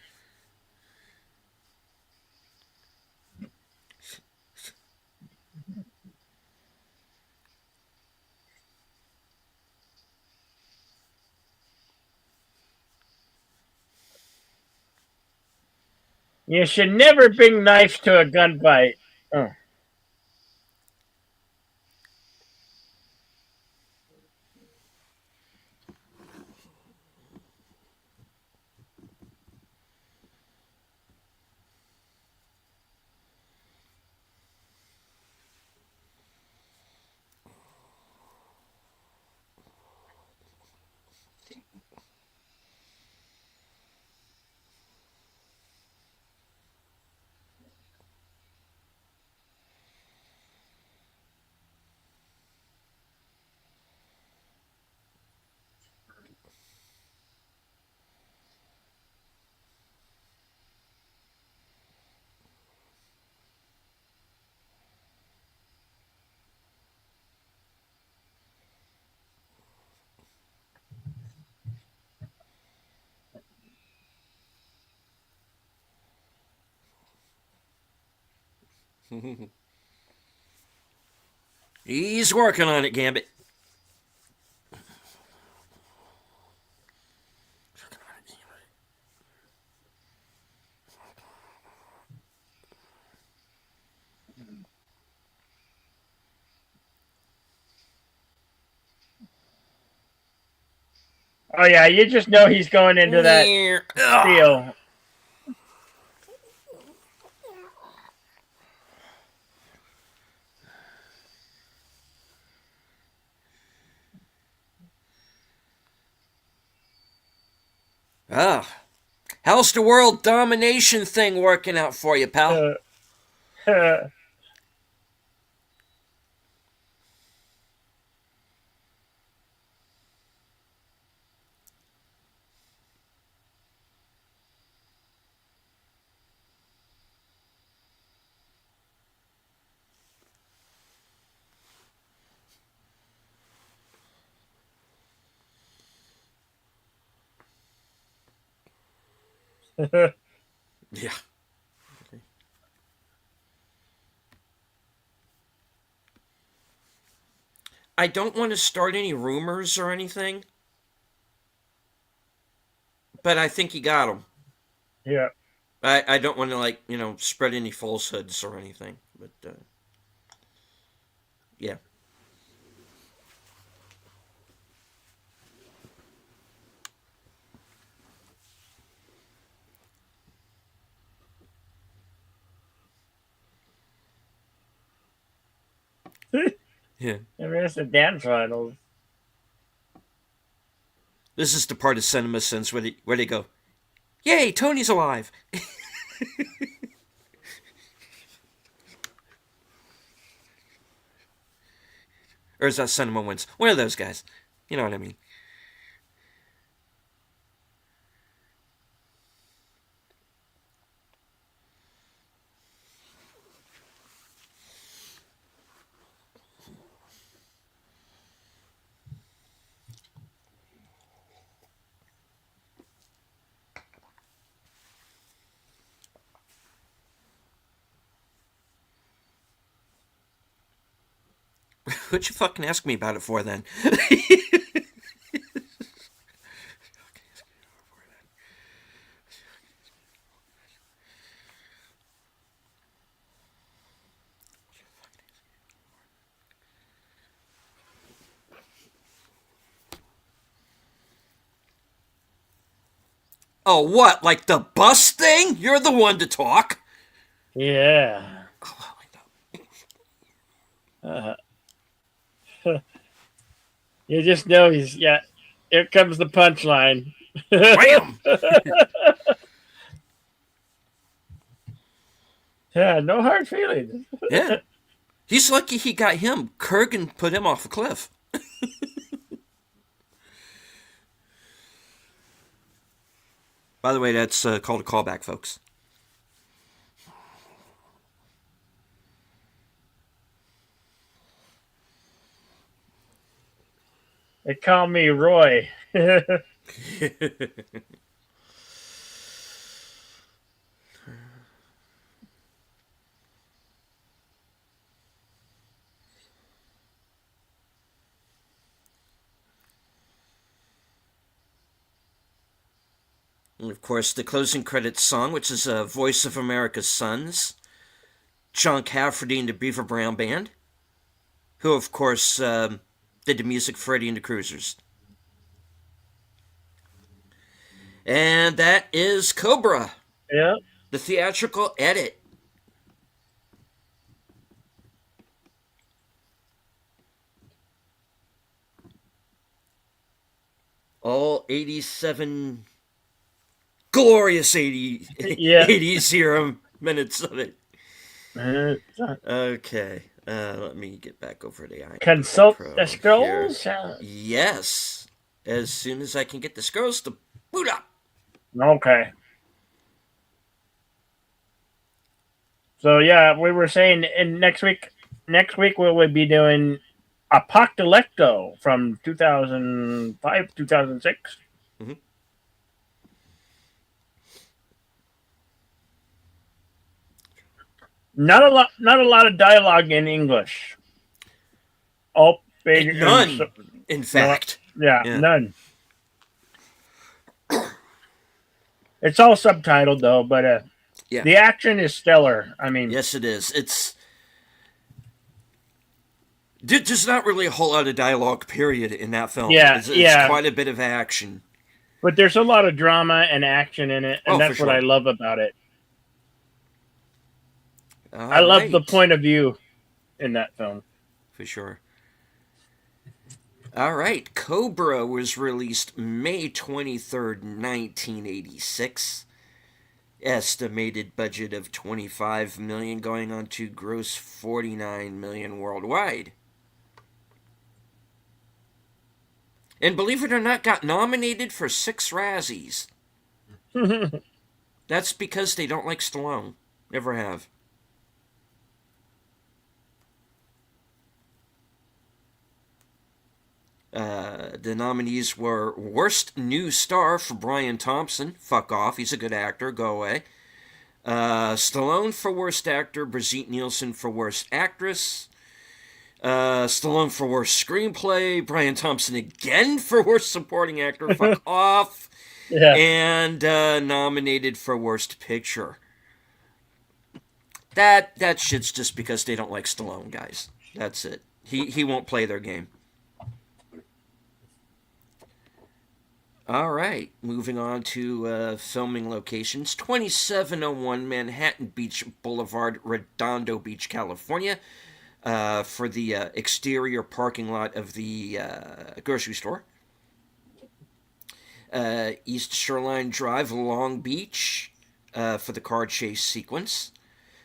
You should never bring knife to a gunfight. Oh. He's working on it, Gambit. Oh yeah, you just know he's going into that spiel. Ah, how's the world domination thing working out for you, pal? Yeah. I don't want to start any rumors or anything, but I think you got them. Yeah. I don't want to, like, spread any falsehoods or anything, but yeah. Yeah. I mean, it's the dance finals. This is the part of Cinema Sins where they go, "Yay, Tony's alive!" Or is that Cinema Wins? One of those guys. You know what I mean? What'd you fucking ask me about it for then? Oh, what? Like the bus thing? You're the one to talk. Yeah. Uh, you just know he's yeah. Here comes the punchline. Wham! Yeah, no hard feelings. Yeah. He's lucky he got him. Kurgan put him off a cliff. By the way, that's called a callback, folks. They call me Roy. And of course, the closing credits song, which is Voice of America's Sons, John Cafferty and the Beaver Brown Band, who, of course, did the music for Eddie and the Cruisers. And that is Cobra, Yeah. the theatrical edit. All 87 glorious 80 minutes of it. Okay, let me get back over to the Consult Pro the scrolls. Yes, as soon as I can get the scrolls to boot up. Okay. So yeah, we were saying in next week we will be doing Apocalypto from 2005, 2006. Mm-hmm. Not a lot of dialogue in English. All big and so, None, in no, fact. yeah, Yeah. none. It's all subtitled though, but Yeah. the action is stellar. I mean, Yes, it is. There's not really a whole lot of dialogue, period, in that film. yeah, It's yeah, quite a bit of action. but there's a lot of drama and action in it, and Oh, for that's what I sure. love about it. I All love the right. point of view in that film. For sure. All right. Cobra was released May 23rd, 1986. Estimated budget of 25 million, going on to gross 49 million worldwide. And believe it or not, got nominated for 6 Razzies. That's because they don't like Stallone. Never have. The nominees were Worst New Star for Brian Thompson. Fuck off, he's a good actor, go away. Stallone for Worst Actor, Brigitte Nielsen for Worst Actress. Stallone for Worst Screenplay, Brian Thompson again for Worst Supporting Actor, fuck off. Yeah, And nominated for Worst Picture. That shit's just because they don't like Stallone, guys. That's it. He won't play their game. All right, moving on to filming locations. 2701 Manhattan Beach Boulevard, Redondo Beach, California, for the exterior parking lot of the grocery store. East Shoreline Drive, Long Beach, for the car chase sequence.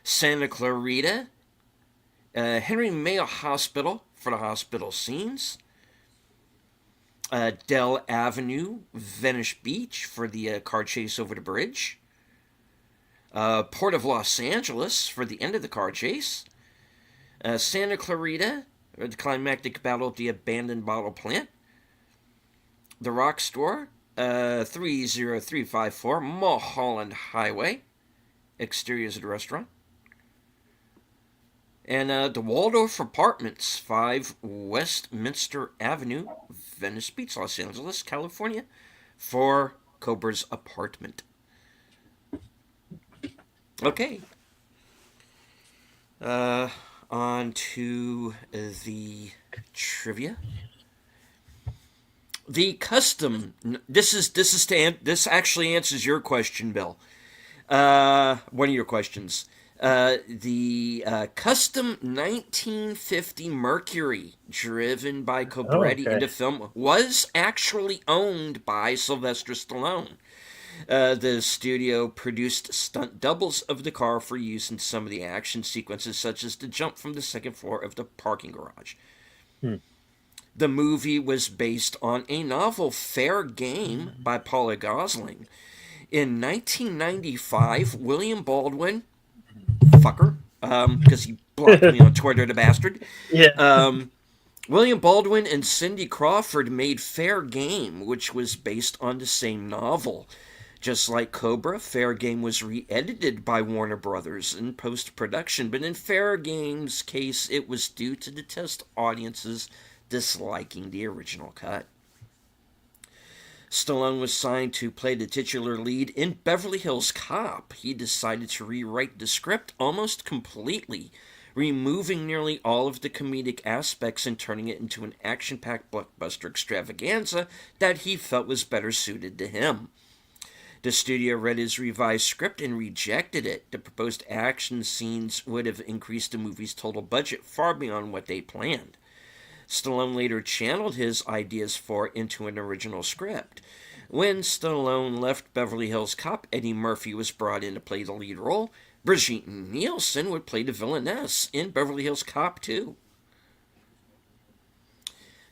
Santa Clarita, Henry Mayo Hospital for the hospital scenes. Dell Avenue, Venice Beach for the car chase over the bridge. Port of Los Angeles for the end of the car chase. Santa Clarita, the climactic battle at the abandoned bottle plant. The Rock Store, 30354 Mulholland Highway. Exteriors of the restaurant. And the Waldorf Apartments, 5 Westminster Avenue, Venice Beach, Los Angeles, California, for Cobra's apartment. Okay. On to the trivia. The custom. This actually answers your question, Bill. One of your questions. The custom 1950 Mercury, driven by Cobretti okay. into film, was actually owned by Sylvester Stallone. The studio produced stunt doubles of the car for use in some of the action sequences, such as the jump from the second floor of the parking garage. Hmm. The movie was based on a novel, Fair Game, by Paula Gosling. In 1995, William Baldwin, fucker, because he blocked me on Twitter, the bastard. Yeah. William Baldwin and Cindy Crawford made Fair Game, which was based on the same novel. Just like Cobra, Fair Game was re-edited by Warner Brothers in post-production, but in Fair Game's case, it was due to the test audiences disliking the original cut. Stallone was signed to play the titular lead in Beverly Hills Cop. He decided to rewrite the script almost completely, removing nearly all of the comedic aspects and turning it into an action-packed blockbuster extravaganza that he felt was better suited to him. The studio read his revised script and rejected it. The proposed action scenes would have increased the movie's total budget far beyond what they planned. Stallone later channeled his ideas for into an original script. When Stallone left Beverly Hills Cop, Eddie Murphy was brought in to play the lead role. Brigitte Nielsen would play the villainess in Beverly Hills Cop 2.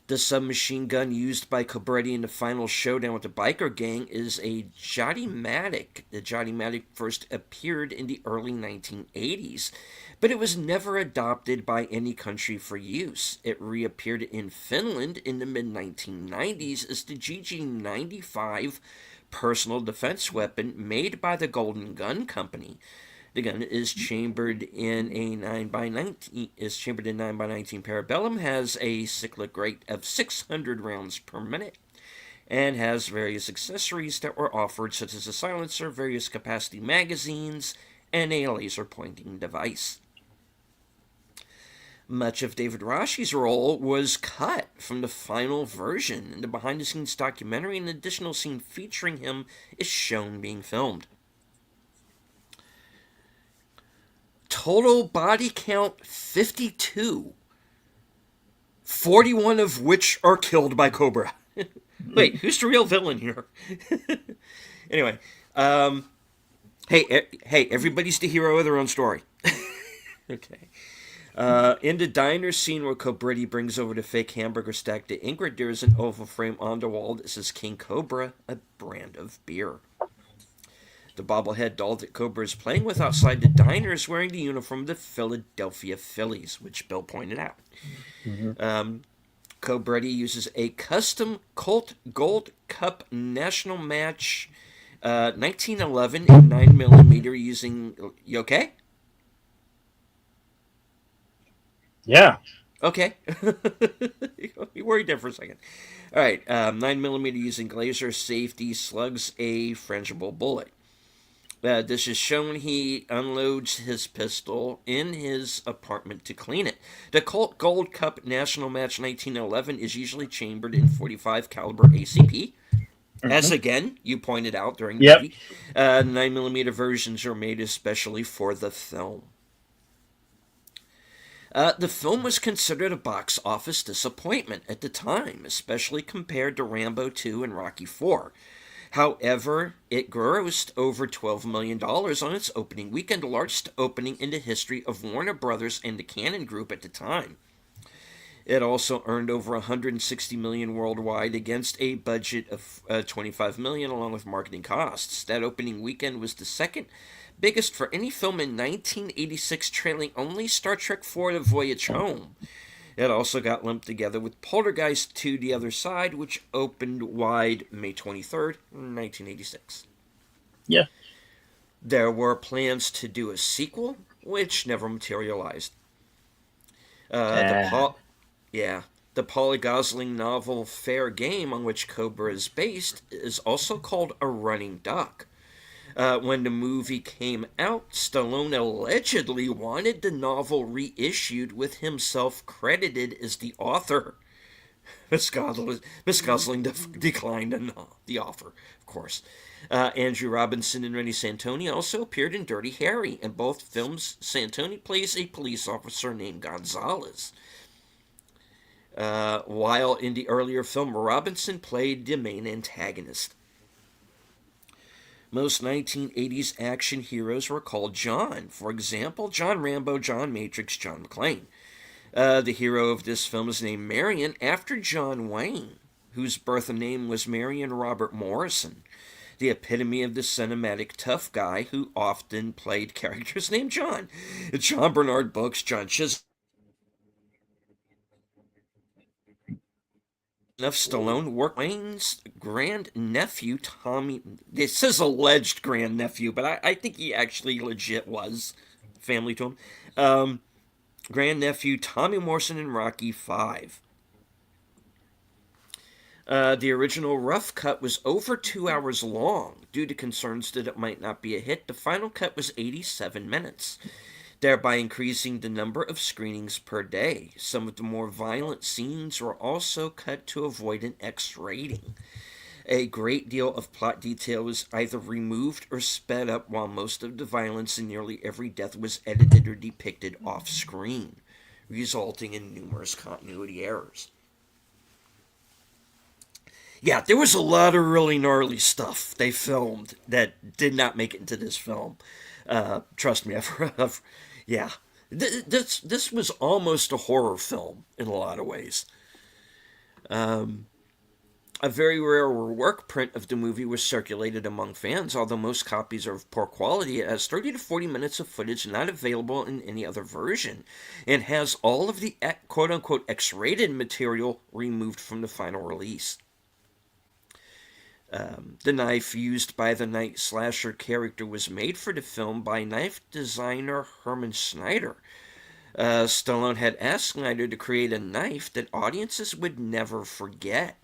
The submachine gun used by Cobretti in the final showdown with the biker gang is a Johnny-Matic. The Johnny-Matic first appeared in the early 1980s, but it was never adopted by any country for use. It reappeared in Finland in the mid-1990s as the GG-95 personal defense weapon made by the Golden Gun Company. The gun is chambered in a 9 by 19 parabellum, has a cyclic rate of 600 rounds per minute, and has various accessories that were offered, such as a silencer, various capacity magazines, and a laser pointing device. Much of David Rashi's role was cut from the final version. In the behind the scenes documentary, an additional scene featuring him is shown being filmed. Total body count 52, 41 of which are killed by Cobra. Wait, who's the real villain here? Anyway, hey, everybody's the hero of their own story. Okay. In the diner scene where Cobretti brings over the fake hamburger stack to Ingrid, there is an oval frame on the wall that says King Cobra, a brand of beer. The bobblehead doll that Cobra is playing with outside the diner is wearing the uniform of the Philadelphia Phillies, which Bill pointed out. Mm-hmm. Cobretti uses a custom Colt Gold Cup National Match 1911 in 9mm using... You okay? Yeah. Okay. You worried there for a second. All right. 9mm using Glazer safety slugs a frangible bullet. This is shown he unloads his pistol in his apartment to clean it. The Colt Gold Cup National Match 1911 is usually chambered in 45 caliber ACP. As again, you pointed out during the movie. 9mm versions are made especially for the film. The film was considered a box office disappointment at the time, especially compared to Rambo 2 and Rocky 4. However, it grossed over $12 million on its opening weekend, the largest opening in the history of Warner Brothers and the Cannon Group at the time. It also earned over $160 million worldwide against a budget of $25 million, along with marketing costs. That opening weekend was the second biggest for any film in 1986, trailing only Star Trek IV: The Voyage Home. It also got lumped together with Poltergeist 2: The Other Side, which opened wide May 23rd, 1986. Yeah. There were plans to do a sequel, which never materialized. The Polly Gosling novel Fair Game, on which Cobra is based, is also called A Running Duck. When the movie came out, Stallone allegedly wanted the novel reissued with himself credited as the author. Miss Gosling declined the offer, of course. Andrew Robinson and Rennie Santoni also appeared in Dirty Harry. In both films, Santoni plays a police officer named Gonzalez. While in the earlier film, Robinson played the main antagonist. Most 1980s action heroes were called John. For example, John Rambo, John Matrix, John McClane. The hero of this film is named Marion after John Wayne, whose birth name was Marion Robert Morrison, the epitome of the cinematic tough guy who often played characters named John. John Bernard books, John Chisholm. Enough Stallone worked Wayne's grand-nephew, Tommy... This says alleged grand-nephew, but I think he actually legit was family to him. Grand-nephew Tommy Morrison in Rocky 5. The original rough cut was over 2 hours long. Due to concerns that it might not be a hit, the final cut was 87 minutes. Thereby increasing the number of screenings per day. Some of the more violent scenes were also cut to avoid an X rating. A great deal of plot detail was either removed or sped up, while most of the violence and nearly every death was edited or depicted off-screen, resulting in numerous continuity errors. Yeah, there was a lot of really gnarly stuff they filmed that did not make it into this film. Trust me, yeah. This was almost a horror film in a lot of ways. A very rare work print of the movie was circulated among fans, although most copies are of poor quality. It has 30 to 40 minutes of footage not available in any other version, and has all of the quote-unquote X-rated material removed from the final release. The knife used by the Night Slasher character was made for the film by knife designer Herman Schneider. Stallone had asked Schneider to create a knife that audiences would never forget.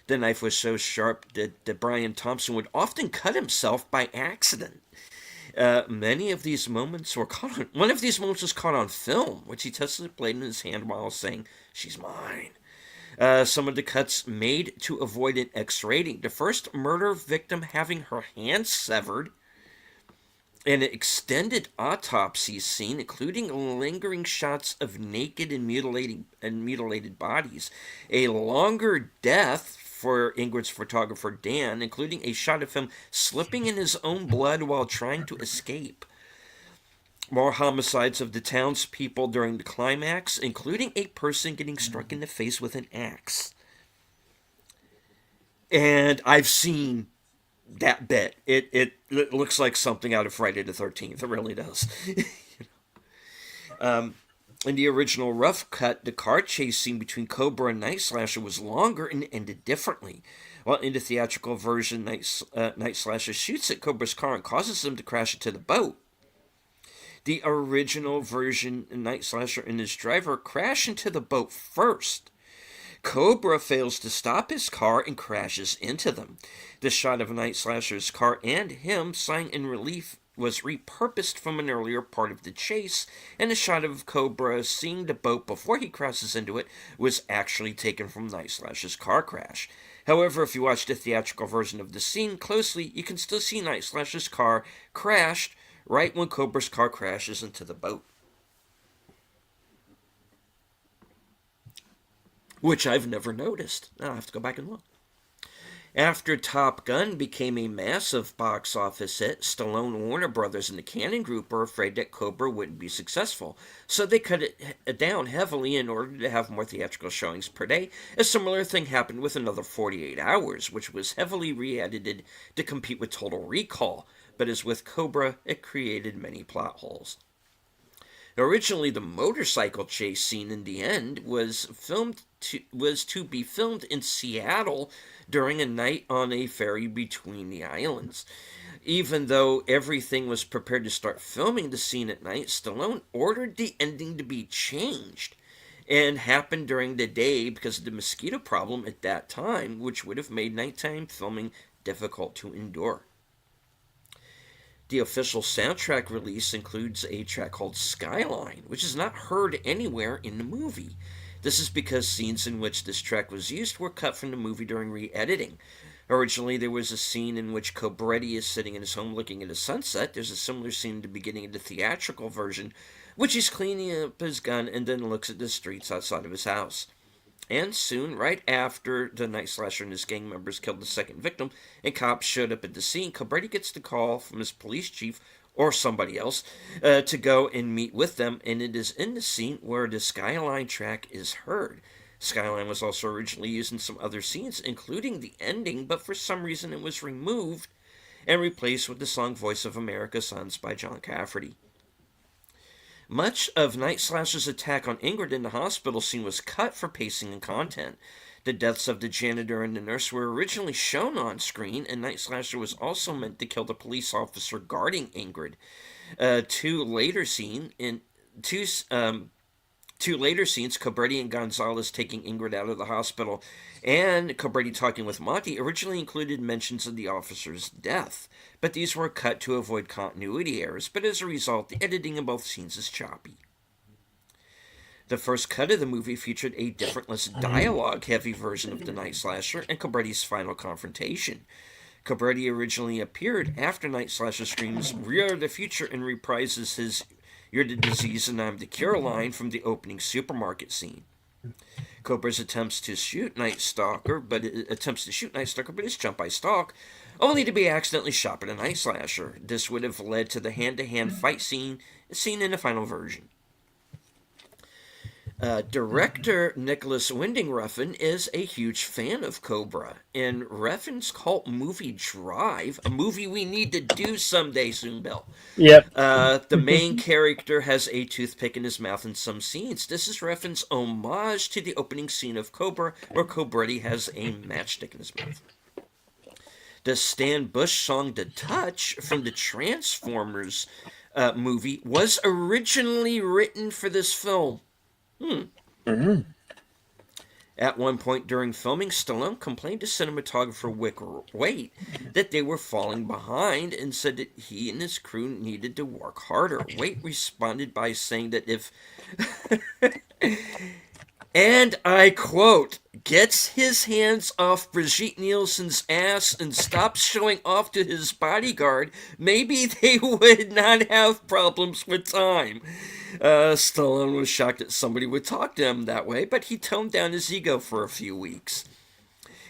The knife was so sharp that Brian Thompson would often cut himself by accident. Many of these moments were caught on. One of these moments was caught on film, which he tested the blade in his hand while saying, "She's mine." Some of the cuts made to avoid an X rating. The first murder victim having her hand severed, an extended autopsy scene, including lingering shots of naked and mutilated bodies, a longer death for Ingrid's photographer Dan, including a shot of him slipping in his own blood while trying to escape. More homicides of the townspeople during the climax, including a person getting struck in the face with an axe. And I've seen that bit. It looks like something out of Friday the 13th. It really does. In the original rough cut, the car chase scene between Cobra and Night Slasher was longer and ended differently. While in the theatrical version, Night Slasher shoots at Cobra's car and causes him to crash into the boat. The original version, Night Slasher and his driver crash into the boat first. Cobra fails to stop his car and crashes into them. The shot of Night Slasher's car and him sighing in relief was repurposed from an earlier part of the chase, and the shot of Cobra seeing the boat before he crashes into it was actually taken from Night Slasher's car crash. However, if you watch the theatrical version of the scene closely, you can still see Night Slasher's car crashed right when Cobra's car crashes into the boat. Which I've never noticed. I'll have to go back and look. After Top Gun became a massive box office hit, Stallone, Warner Brothers, and the Cannon Group were afraid that Cobra wouldn't be successful, so they cut it down heavily in order to have more theatrical showings per day. A similar thing happened with Another 48 Hours, which was heavily re-edited to compete with Total Recall, but as with Cobra, it created many plot holes. Originally, the motorcycle chase scene in the end was to be filmed in Seattle during a night on a ferry between the islands. Even though everything was prepared to start filming the scene at night, Stallone ordered the ending to be changed and happened during the day because of the mosquito problem at that time, which would have made nighttime filming difficult to endure. The official soundtrack release includes a track called Skyline, which is not heard anywhere in the movie. This is because scenes in which this track was used were cut from the movie during re-editing. Originally, there was a scene in which Cobretti is sitting in his home looking at a sunset. There's a similar scene at the beginning of the theatrical version, which he's cleaning up his gun and then looks at the streets outside of his house. And soon, right after the Night Slasher and his gang members killed the second victim, and cops showed up at the scene, Cobretti gets the call from his police chief, or somebody else, to go and meet with them, and it is in the scene where the Skyline track is heard. Skyline was also originally used in some other scenes, including the ending, but for some reason it was removed and replaced with the song Voice of America Sons by John Cafferty. Much of Night Slasher's attack on Ingrid in the hospital scene was cut for pacing and content. The deaths of the janitor and the nurse were originally shown on screen, and Night Slasher was also meant to kill the police officer guarding Ingrid. Two later scenes, Cobretti and Gonzalez taking Ingrid out of the hospital, and Cobretti talking with Monty, originally included mentions of the officer's death, but these were cut to avoid continuity errors, but as a result, the editing in both scenes is choppy. The first cut of the movie featured a different, less dialogue-heavy version of the Night Slasher and Cobretti's final confrontation. Cobretti originally appeared after Night Slasher screams, "We are the future," and reprises his "You're the disease and I'm the cure" line from the opening supermarket scene. Cobra's attempts to shoot Night Stalker, but is jumped by Stalk, only to be accidentally shot by the Night Slasher. This would have led to the hand-to-hand fight scene seen in the final version. Director Nicholas Winding Refn is a huge fan of Cobra. In Refn's cult movie Drive, a movie we need to do someday soon, Bill. Yep. The main character has a toothpick in his mouth in some scenes. This is Refn's homage to the opening scene of Cobra, where Cobretti has a matchstick in his mouth. The Stan Bush song "The Touch" from the Transformers movie was originally written for this film. Mm-hmm. At one point during filming, Stallone complained to cinematographer Wick Waite that they were falling behind and said that he and his crew needed to work harder. Waite responded by saying that if, and I quote, gets his hands off Brigitte Nielsen's ass and stops showing off to his bodyguard, maybe they would not have problems with time. Stallone was shocked that somebody would talk to him that way, but he toned down his ego for a few weeks.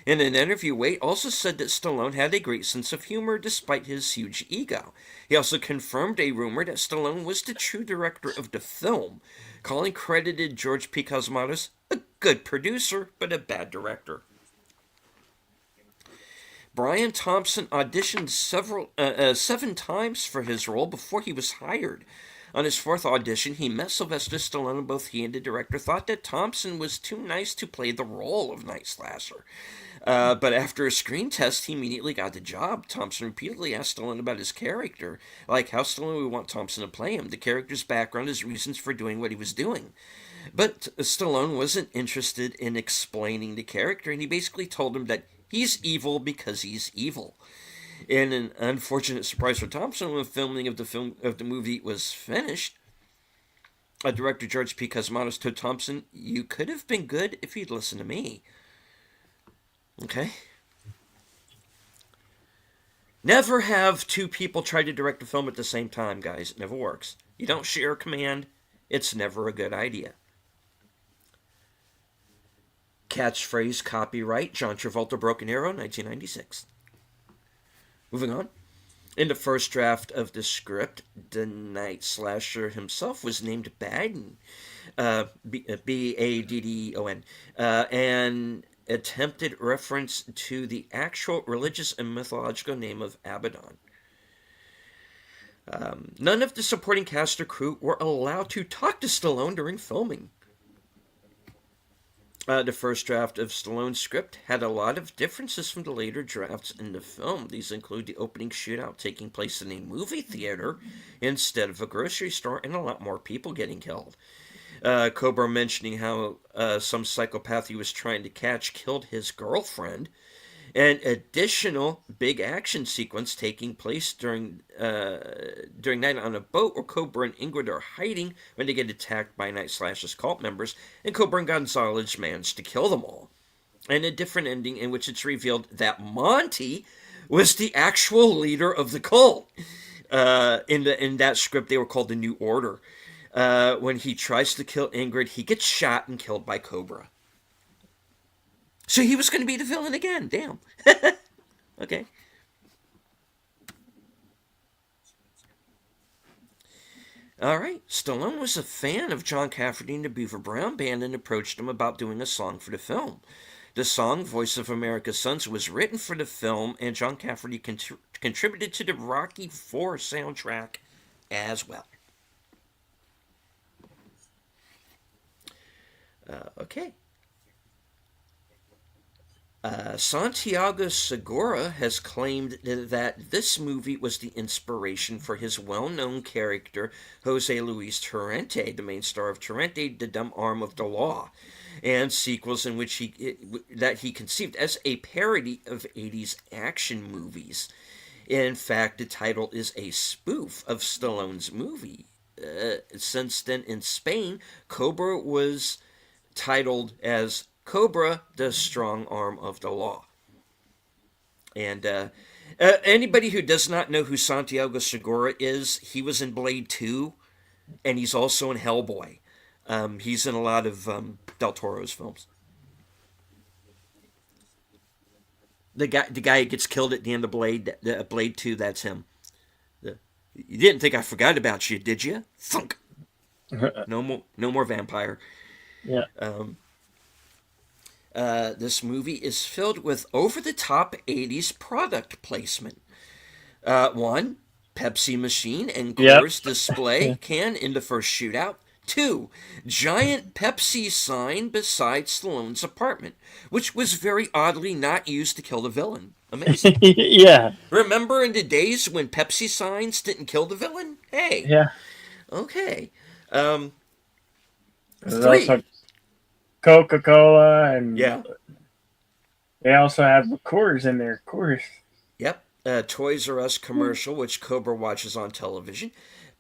In an interview, Waite also said that Stallone had a great sense of humor despite his huge ego. He also confirmed a rumor that Stallone was the true director of the film, calling credited George P. Cosmatos a good producer, but a bad director. Brian Thompson auditioned 7 times for his role before he was hired. On his 4th audition, he met Sylvester Stallone, and both he and the director thought that Thompson was too nice to play the role of Night Slasher. But after a screen test, he immediately got the job. Thompson repeatedly asked Stallone about his character, like how Stallone would want Thompson to play him, the character's background, his reasons for doing what he was doing. But Stallone wasn't interested in explaining the character, and he basically told him that he's evil because he's evil. In an unfortunate surprise for Thompson, when filming of the movie was finished, director George P. Cosmatos told Thompson, "You could have been good if you'd listened to me." Okay. Never have 2 people try to direct a film at the same time, guys. It never works. You don't share command. It's never a good idea. Catchphrase copyright John Travolta, Broken Arrow, 1996. Moving on. In the first draft of the script, the Night Slasher himself was named Baddon, Baddon, an attempted reference to the actual religious and mythological name of Abaddon. None of the supporting cast or crew were allowed to talk to Stallone during filming. The first draft of Stallone's script had a lot of differences from the later drafts in the film. These include the opening shootout taking place in a movie theater instead of a grocery store, and a lot more people getting killed. COBRA mentioning how some psychopath he was trying to catch killed his girlfriend. An additional big action sequence taking place during night on a boat where Cobra and Ingrid are hiding when they get attacked by Night Slasher's cult members, and Cobra and Gonzalez manage to kill them all. And a different ending in which it's revealed that Monty was the actual leader of the cult. In that script, they were called the New Order. When he tries to kill Ingrid, he gets shot and killed by Cobra. So he was going to be the villain again. Damn. Okay. All right. Stallone was a fan of John Cafferty and the Beaver Brown Band and approached him about doing a song for the film. The song, Voice of America's Sons, was written for the film, and John Cafferty contributed to the Rocky IV soundtrack as well. Okay. Santiago Segura has claimed that this movie was the inspiration for his well-known character Jose Luis Torrente, the main star of Torrente, the Dumb Arm of the Law, and sequels in which he conceived as a parody of 80s action movies. In fact, the title is a spoof of Stallone's movie. Since then, in Spain, Cobra was titled as Cobra, the Strong Arm of the Law. And anybody who does not know who Santiago Segura is, he was in Blade 2, and he's also in Hellboy. He's in a lot of Del Toro's films. The guy who gets killed at the end of Blade 2, that's him. You didn't think I forgot about you, did you? Thunk. No more vampire. Yeah. This movie is filled with over-the-top 80s product placement. 1, Pepsi machine and Coors display can in the first shootout. 2, giant Pepsi sign beside Stallone's apartment, which was very oddly not used to kill the villain. Amazing. Yeah, Remember in the days when Pepsi signs didn't kill the villain? Hey, yeah. okay. Um, There's also three. Coca Cola, and Yeah. they also have Coors in there. Coors. Yep. Toys R Us commercial, which Cobra watches on television.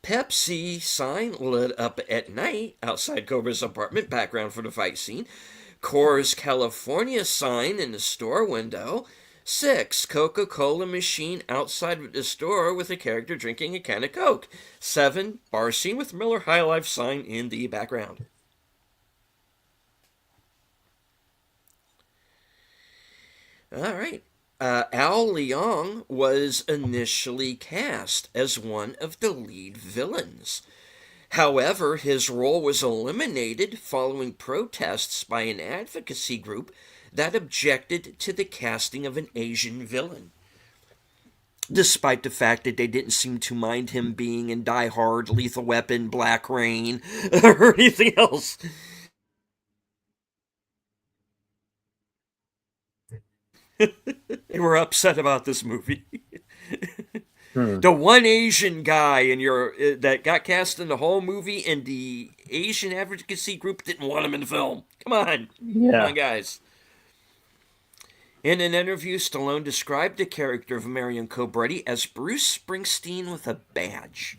Pepsi sign lit up at night outside Cobra's apartment, background for the fight scene. Coors California sign in the store window. 6. Coca Cola machine outside the store with a character drinking a can of Coke. 7. Bar scene with Miller High Life sign in the background. All right. Al Leong was initially cast as one of the lead villains. However, his role was eliminated following protests by an advocacy group that objected to the casting of an Asian villain, despite the fact that they didn't seem to mind him being in Die Hard, Lethal Weapon, Black Rain, or anything else. They were upset about this movie. Hmm. The one Asian guy in your that got cast in the whole movie, and the Asian advocacy group didn't want him in the film. Come Yeah. on, guys. In an interview, Stallone described the character of Marion Cobretti as Bruce Springsteen with a badge.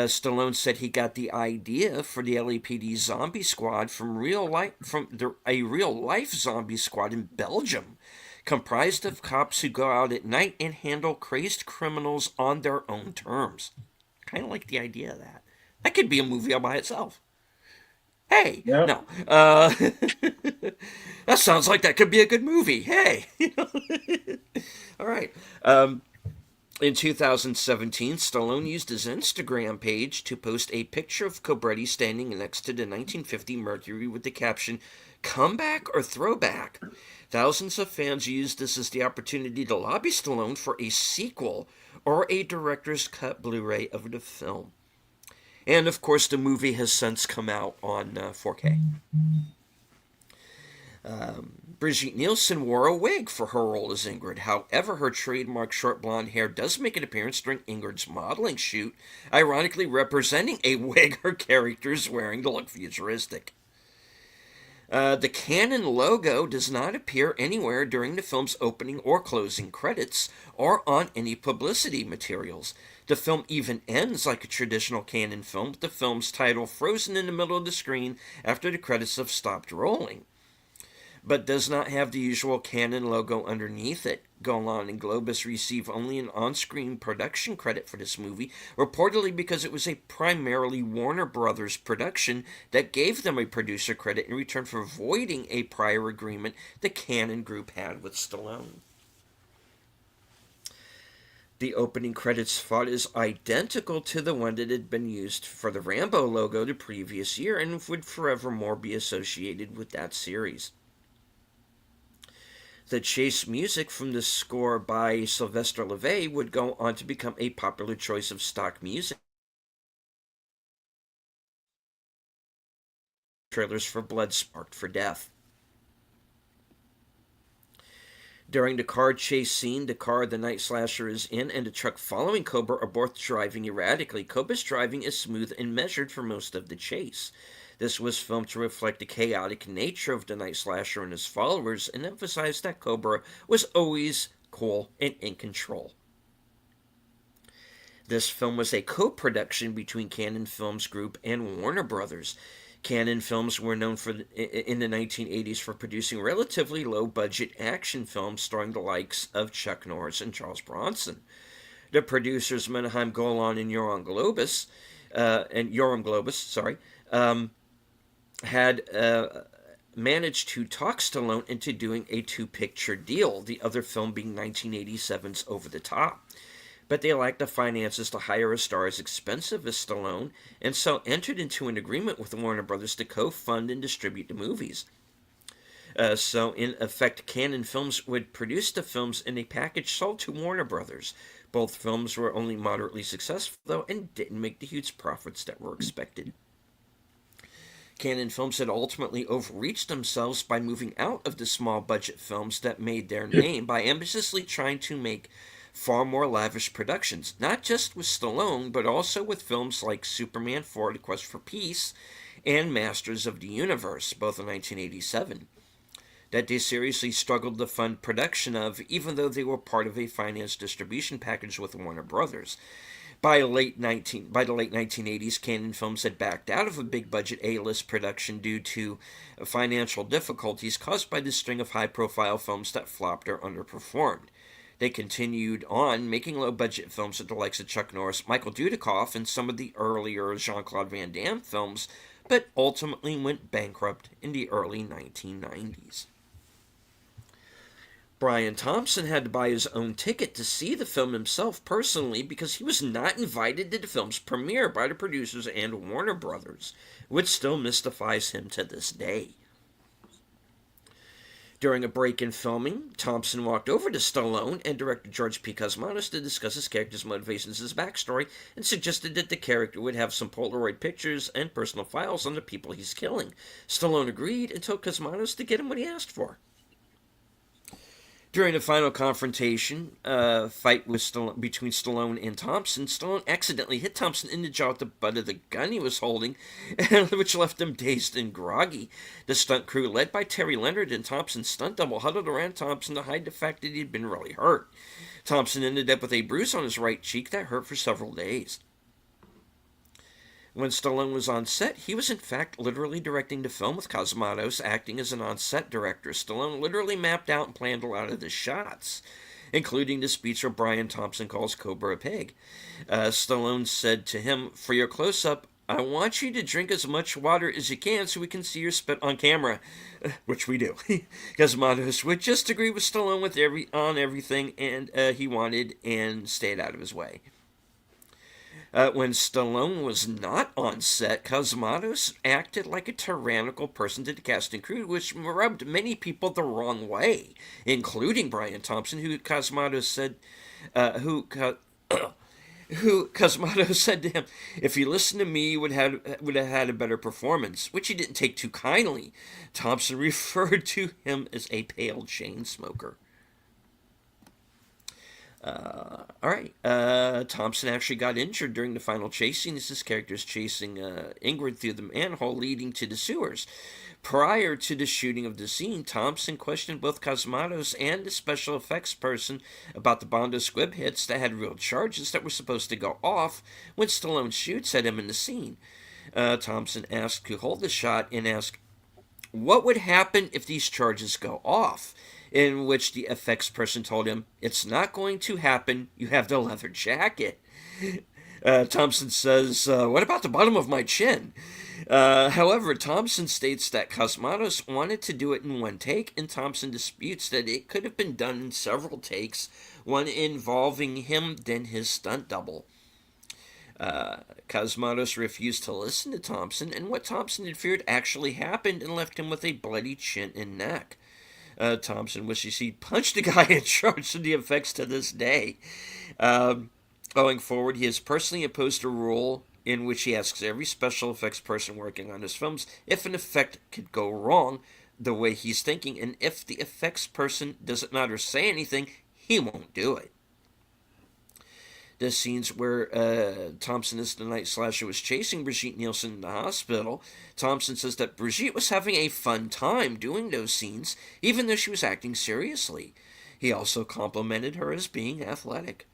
Stallone said he got the idea for the LAPD zombie squad a real life zombie squad in Belgium, comprised of cops who go out at night and handle crazed criminals on their own terms. Kind of like the idea of that. That could be a movie all by itself. Hey, Yep. no, that sounds like that could be a good movie. Hey, all right. In 2017, Stallone used his Instagram page to post a picture of Cobretti standing next to the 1950 Mercury with the caption, "Comeback or throwback?" Thousands of fans used this as the opportunity to lobby Stallone for a sequel or a director's cut Blu ray of the film. And of course, the movie has since come out on 4K. Brigitte Nielsen wore a wig for her role as Ingrid. However, her trademark short blonde hair does make an appearance during Ingrid's modeling shoot, ironically representing a wig her character is wearing to look futuristic. The Canon logo does not appear anywhere during the film's opening or closing credits or on any publicity materials. The film even ends like a traditional Canon film, with the film's title frozen in the middle of the screen after the credits have stopped rolling, but does not have the usual Canon logo underneath it. Golan and Globus receive only an on-screen production credit for this movie, reportedly because it was a primarily Warner Brothers production that gave them a producer credit in return for voiding a prior agreement the Canon Group had with Stallone. The opening credits font is identical to the one that had been used for the Rambo logo the previous year and would forevermore be associated with that series. The chase music from the score by Sylvester LeVay would go on to become a popular choice of stock music trailers for Blood Sparked for Death. During the car chase scene, the car the night slasher is in and the truck following Cobra are both driving erratically. Cobra's driving is smooth and measured for most of the chase. This was filmed to reflect the chaotic nature of the night slasher and his followers and emphasize that Cobra was always cool and in control. This film was a co-production between Cannon Films Group and Warner Brothers. Cannon Films were known in the 1980s for producing relatively low-budget action films starring the likes of Chuck Norris and Charles Bronson. The producers Menahem Golan and Yoram Globus, had managed to talk Stallone into doing a two-picture deal, the other film being 1987's Over the Top. But they lacked the finances to hire a star as expensive as Stallone, and so entered into an agreement with Warner Brothers to co-fund and distribute the movies. So, in effect, Cannon Films would produce the films in a package sold to Warner Brothers. Both films were only moderately successful, though, and didn't make the huge profits that were expected. Cannon Films had ultimately overreached themselves by moving out of the small budget films that made their name by ambitiously trying to make far more lavish productions, not just with Stallone, but also with films like Superman 4: The Quest for Peace and Masters of the Universe, both in 1987, that they seriously struggled to fund production of, even though they were part of a financed distribution package with Warner Brothers. By the late 1980s, Cannon Films had backed out of a big-budget A-list production due to financial difficulties caused by the string of high-profile films that flopped or underperformed. They continued on making low-budget films with the likes of Chuck Norris, Michael Dudikoff, and some of the earlier Jean-Claude Van Damme films, but ultimately went bankrupt in the early 1990s. Brian Thompson had to buy his own ticket to see the film himself personally because he was not invited to the film's premiere by the producers and Warner Brothers, which still mystifies him to this day. During a break in filming, Thompson walked over to Stallone and director George P. Cosmatos to discuss his character's motivations and his backstory, and suggested that the character would have some Polaroid pictures and personal files on the people he's killing. Stallone agreed and told Cosmatos to get him what he asked for. During the final confrontation, fight between Stallone and Thompson, Stallone accidentally hit Thompson in the jaw with the butt of the gun he was holding, which left him dazed and groggy. The stunt crew, led by Terry Leonard and Thompson's stunt double, huddled around Thompson to hide the fact that he had been really hurt. Thompson ended up with a bruise on his right cheek that hurt for several days. When Stallone was on set, he was in fact literally directing the film, with Cosmatos acting as an on-set director. Stallone literally mapped out and planned a lot of the shots, including the speech where Brian Thompson calls Cobra a pig. Stallone said to him, "For your close-up, I want you to drink as much water as you can so we can see your spit on camera," which we do. Cosmatos would just agree with Stallone on everything, and he wanted and stayed out of his way. When Stallone was not on set, Cosmatos acted like a tyrannical person to the cast and crew, which rubbed many people the wrong way, including Brian Thompson, who Cosmatos said to him, "If you listened to me, you would have had a better performance," which he didn't take too kindly. Thompson referred to him as a pale chain smoker. Alright, Thompson actually got injured during the final chase scene as his character is chasing Ingrid through the manhole leading to the sewers. Prior to the shooting of the scene, Thompson questioned both Cosmatos and the special effects person about the Bondo squib hits that had real charges that were supposed to go off when Stallone shoots at him in the scene. Thompson asked to hold the shot and asked, "What would happen if these charges go off?" In which the effects person told him, "It's not going to happen, you have the leather jacket." Thompson says, "What about the bottom of my chin?" However, Thompson states that Cosmatos wanted to do it in one take, and Thompson disputes that it could have been done in several takes, one involving him, then his stunt double. Cosmatos refused to listen to Thompson, and what Thompson had feared actually happened and left him with a bloody chin and neck. Thompson wishes he'd punched the guy in charge of the effects to this day. Going forward, he has personally imposed a rule in which he asks every special effects person working on his films if an effect could go wrong the way he's thinking, and if the effects person doesn't nod or say anything, he won't do it. The scenes where Thompson as the night slasher was chasing Brigitte Nielsen in the hospital, Thompson says that Brigitte was having a fun time doing those scenes, even though she was acting seriously. He also complimented her as being athletic.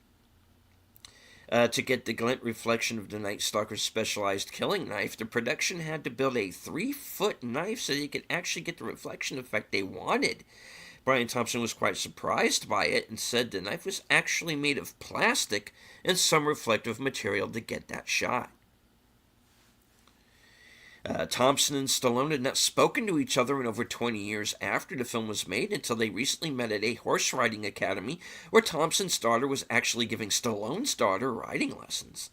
To get the glint reflection of the Night Stalker's specialized killing knife, the production had to build a 3-foot knife so they could actually get the reflection effect they wanted. Brian Thompson was quite surprised by it and said the knife was actually made of plastic and some reflective material to get that shot. Thompson and Stallone had not spoken to each other in over 20 years after the film was made until they recently met at a horse riding academy where Thompson's daughter was actually giving Stallone's daughter riding lessons.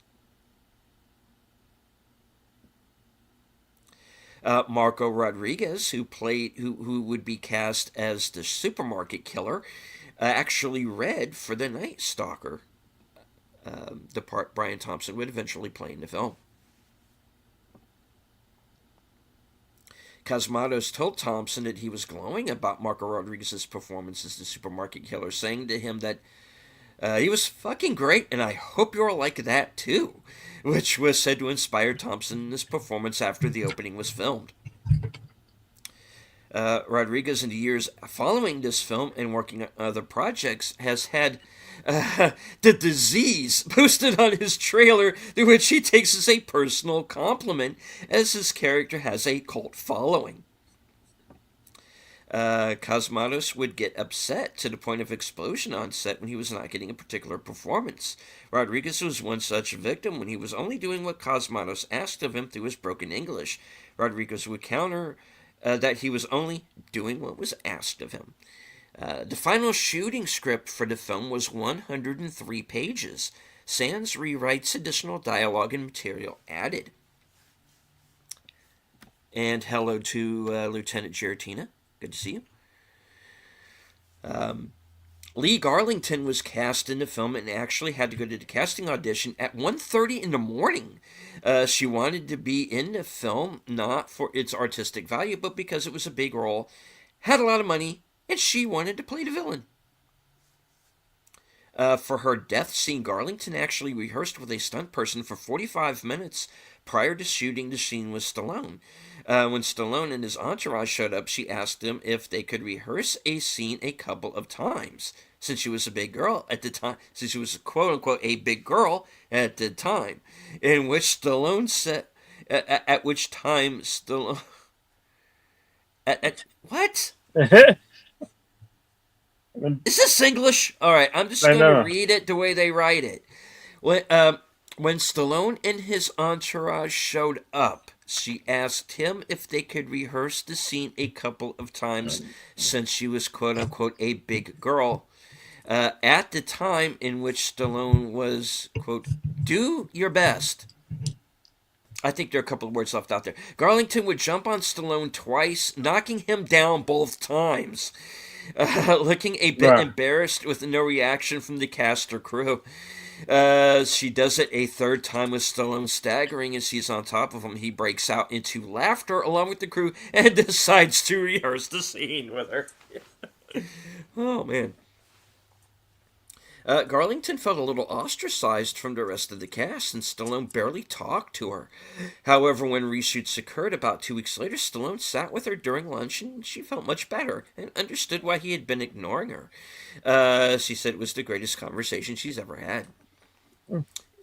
Marco Rodriguez, who would be cast as the supermarket killer, actually read for the Night Stalker, the part Brian Thompson would eventually play in the film. Cosmatos told Thompson that he was glowing about Marco Rodriguez's performance as the supermarket killer, saying to him that he was fucking great, and I hope you're like that too, which was said to inspire Thompson in his performance after the opening was filmed. Rodriguez, in the years following this film and working on other projects, has had the disease posted on his trailer, which he takes as a personal compliment, as his character has a cult following. Cosmatos would get upset to the point of explosion on set when he was not getting a particular performance. Rodriguez was one such victim when he was only doing what Cosmatos asked of him through his broken English. Rodriguez would counter that he was only doing what was asked of him. The final shooting script for the film was 103 pages. Sans rewrites, additional dialogue and material added. And hello to Lieutenant Giratina. Good to see you. Lee Garlington was cast in the film and actually had to go to the casting audition at 1:30 in the morning. She wanted to be in the film not for its artistic value, but because it was a big role, had a lot of money, and she wanted to play the villain. For her death scene, Garlington actually rehearsed with a stunt person for 45 minutes prior to shooting the scene with Stallone. When Stallone and his entourage showed up, she asked them if they could rehearse a scene a couple of times, since she was a big girl at the time, since she was quote-unquote a big girl at the time, in which Stallone said, at which time Stallone... what? Is this English? All right, I'm just going to read it the way they write it. When Stallone and his entourage showed up, she asked him if they could rehearse the scene a couple of times since she was quote-unquote a big girl. At the time in which Stallone was, quote, do your best. I think there are a couple of words left out there. Garlington would jump on Stallone twice, knocking him down both times. Looking a bit embarrassed with no reaction from the cast or crew. She does it a third time with Stallone staggering as he's on top of him. He breaks out into laughter along with the crew and decides to rehearse the scene with her. Oh, man. Garlington felt a little ostracized from the rest of the cast, and Stallone barely talked to her. However, when reshoots occurred about 2 weeks later, Stallone sat with her during lunch, and she felt much better and understood why he had been ignoring her. She said it was the greatest conversation she's ever had.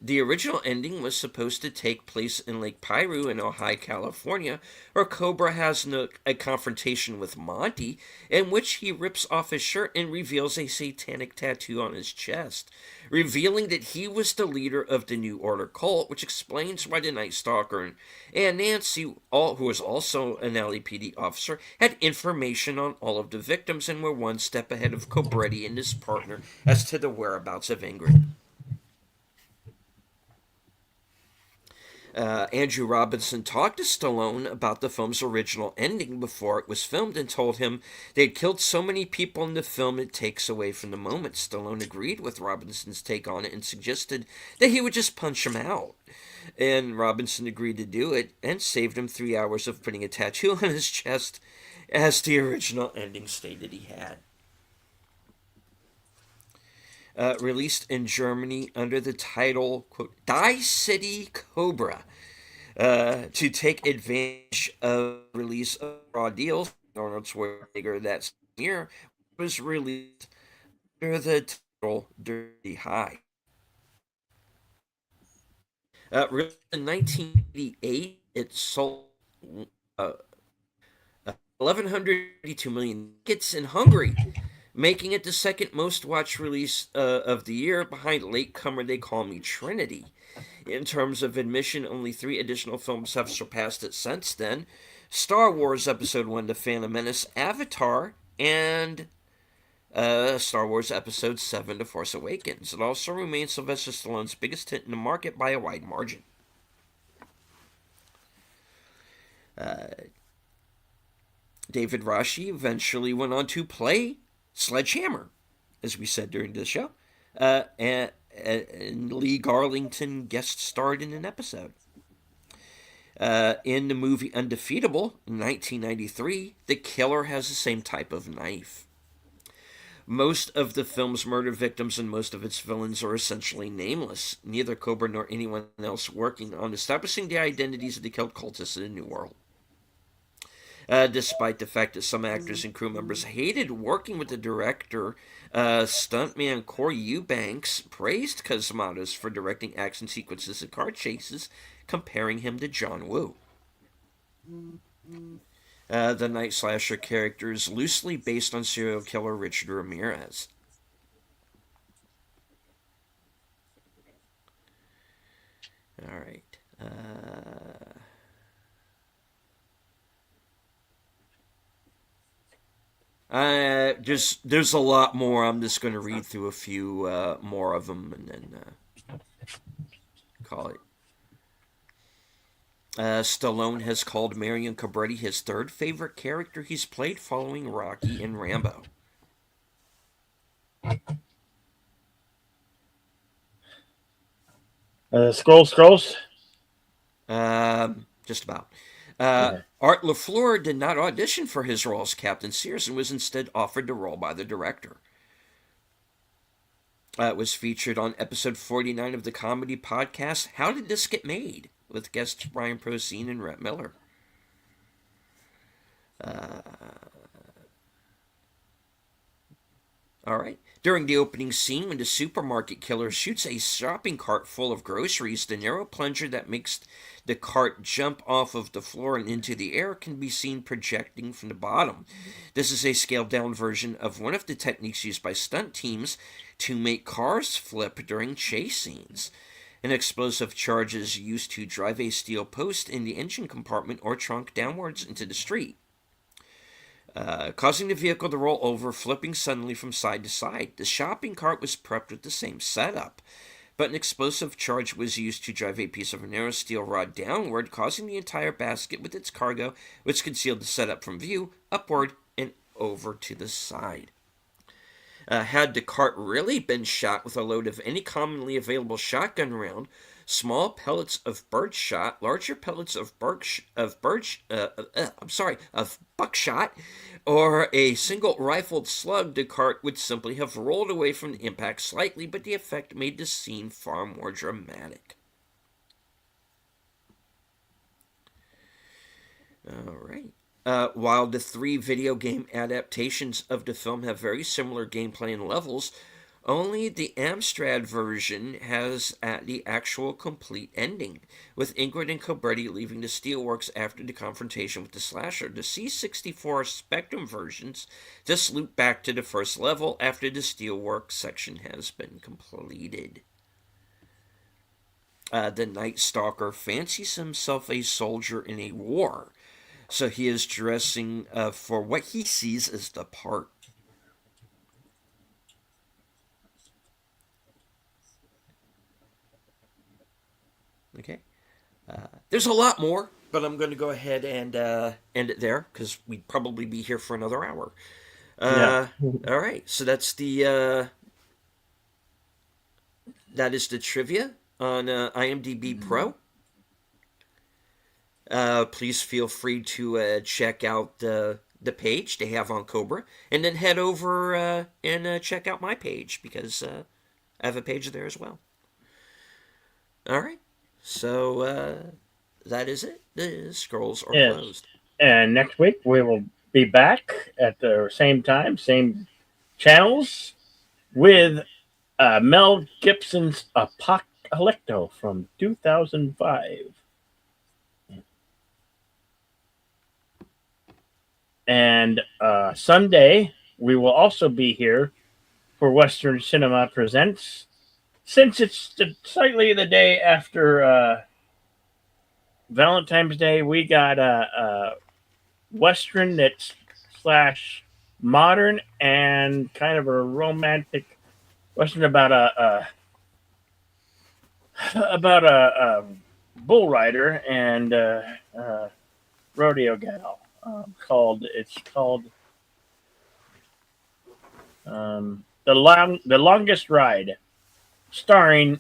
The original ending was supposed to take place in Lake Piru in Ojai, California, where Cobra has a confrontation with Monty, in which he rips off his shirt and reveals a satanic tattoo on his chest, revealing that he was the leader of the New Order cult, which explains why the Night Stalker and Nancy, who was also an LAPD officer, had information on all of the victims and were one step ahead of Cobretti and his partner as to the whereabouts of Ingrid. Andrew Robinson talked to Stallone about the film's original ending before it was filmed and told him they'd killed so many people in the film it takes away from the moment. Stallone agreed with Robinson's take on it and suggested that he would just punch him out. And Robinson agreed to do it and saved him 3 hours of putting a tattoo on his chest, as the original ending stated he had. Released in Germany under the title, quote, Die City Cobra, to take advantage of the release of raw deals. Arnold Schwarzenegger that same year was released under the title Dirty High. Released in 1988, it sold 1,182 million tickets in Hungary, making it the second most watched release of the year behind latecomer They Call Me Trinity. In terms of admission, only 3 additional films have surpassed it since then. Star Wars Episode 1, The Phantom Menace, Avatar, and Star Wars Episode 7, The Force Awakens. It also remains Sylvester Stallone's biggest hit in the market by a wide margin. David Rashi eventually went on to play Sledgehammer, as we said during the show, and Lee Garlington guest starred in an episode. In the movie Undefeatable in 1993, the killer has the same type of knife. Most of the film's murder victims and most of its villains are essentially nameless. Neither Cobra nor anyone else working on establishing the identities of the killed cultists in the New World. Despite the fact that some actors and crew members hated working with the director, stuntman Corey Eubanks praised Cosmatos for directing action sequences and car chases, comparing him to John Woo. The Night Slasher character is loosely based on serial killer Richard Ramirez. All right. There's a lot more. I'm just going to read through a few more of them and then call it. Stallone has called Marion Cobretti his third favorite character he's played following Rocky and Rambo. Scrolls. Just about. Okay. Art LaFleur did not audition for his role as Captain Sears and was instead offered the role by the director. It was featured on episode 49 of the comedy podcast How Did This Get Made? With guests Brian Posehn and Rhett Miller. All right. During the opening scene, when the supermarket killer shoots a shopping cart full of groceries, the narrow plunger that makes the cart jump off of the floor and into the air can be seen projecting from the bottom. This is a scaled down version of one of the techniques used by stunt teams to make cars flip during chase scenes. An explosive charge is used to drive a steel post in the engine compartment or trunk downwards into the street, causing the vehicle to roll over, flipping suddenly from side to side. The shopping cart was prepped with the same setup, but an explosive charge was used to drive a piece of a narrow steel rod downward, causing the entire basket with its cargo, which concealed the setup from view, upward and over to the side. Had the cart really been shot with a load of any commonly available shotgun round, small pellets of birdshot, larger pellets of buckshot, or a single rifled slug, the cart would simply have rolled away from the impact slightly, but the effect made the scene far more dramatic. All right. While the three video game adaptations of the film have very similar gameplay and levels, only the Amstrad version has the actual complete ending, with Ingrid and Cobretti leaving the Steelworks after the confrontation with the slasher. The C64 Spectrum versions just loop back to the first level after the Steelworks section has been completed. The Night Stalker fancies himself a soldier in a war, so he is dressing for what he sees as the part. Okay. There's a lot more, but I'm going to go ahead and end it there because we'd probably be here for another hour. Yeah. All right. So that's that is the trivia on IMDb Pro. Please feel free to check out the page they have on Cobra, and then head over and check out my page because I have a page there as well. All right, so that is it. The scrolls are Yes. closed. And next week we will be back at the same time, same channels, with Mel Gibson's Apocalypto from 2005. And Sunday, we will also be here for Western Cinema Presents. Since it's slightly the day after Valentine's Day, we got a Western that's slash modern and kind of a romantic Western about a bull rider and rodeo gal. It's called the longest ride, starring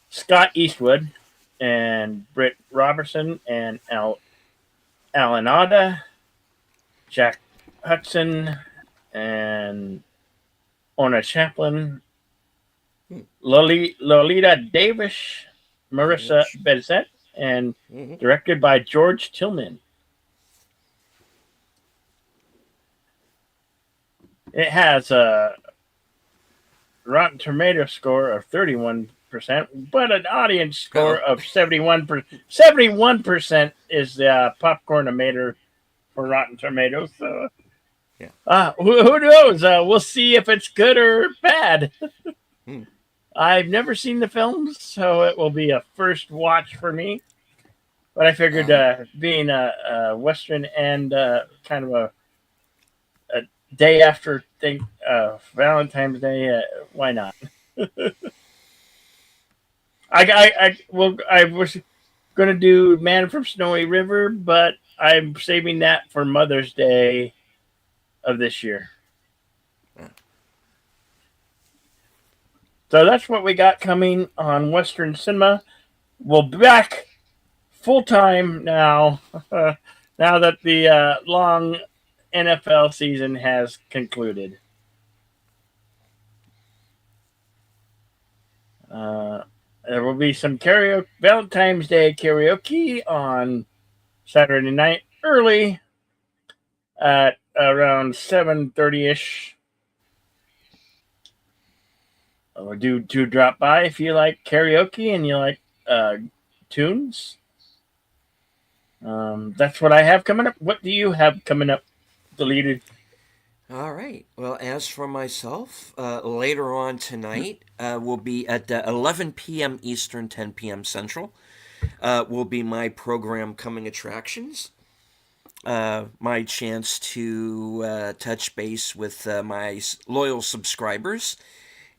Scott Eastwood and Britt Robertson and Alan Alda, Jack Hudson, and Ona Chaplin, Hmm. Lolita Davis, Marissa Yes. Bezet, and Mm-hmm. directed by George Tillman. It has a Rotten Tomato score of 31%, but an audience score Oh, of 71%. 71% is the popcorn-o-meter for Rotten Tomatoes. So, yeah. who knows? We'll see if it's good or bad. Hmm. I've never seen the film, so it will be a first watch for me. But I figured, Uh, being a Western and kind of a day after Valentine's Day, why not? I was gonna do Man from Snowy River, but I'm saving that for Mother's Day of this year. uh, So that's what we got coming on Western cinema. We'll be back full time now. Now that the long NFL season has concluded. Uh, there will be some karaoke, Valentine's Day karaoke on Saturday night early at around 7:30 ish. Or do drop by if you like karaoke and you like tunes. That's what I have coming up. What do you have coming up? Deleted. all right. Well, as for myself, later on tonight will be at 11 p.m. Eastern, 10 p.m. Central. Will be my program Coming Attractions. My chance to touch base with my loyal subscribers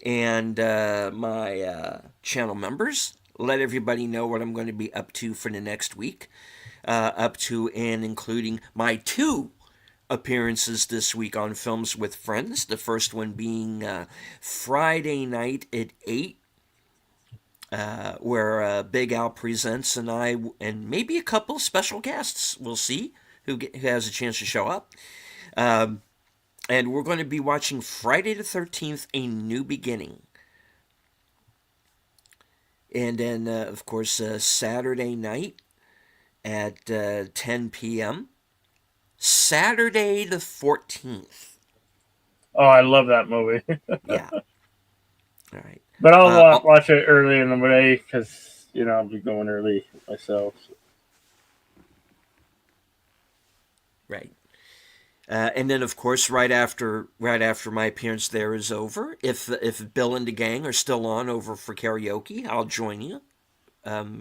and my channel members. Let everybody know what I'm going to be up to for the next week. Up to and including my two appearances this week on Films with Friends. The first one being Friday night at 8, where Big Al presents, and I and maybe a couple special guests. We'll see who has a chance to show up. Um, and we're going to be watching Friday the 13th, A New Beginning. And then, of course, Saturday night at 10 p.m. Saturday the 14th. Oh, I love that movie. Yeah. All right. But I'll Oh, watch it early in the day because I'll be going early myself. So. right. And then, of course, right after my appearance there is over, if Bill and the gang are still on over for karaoke, I'll join you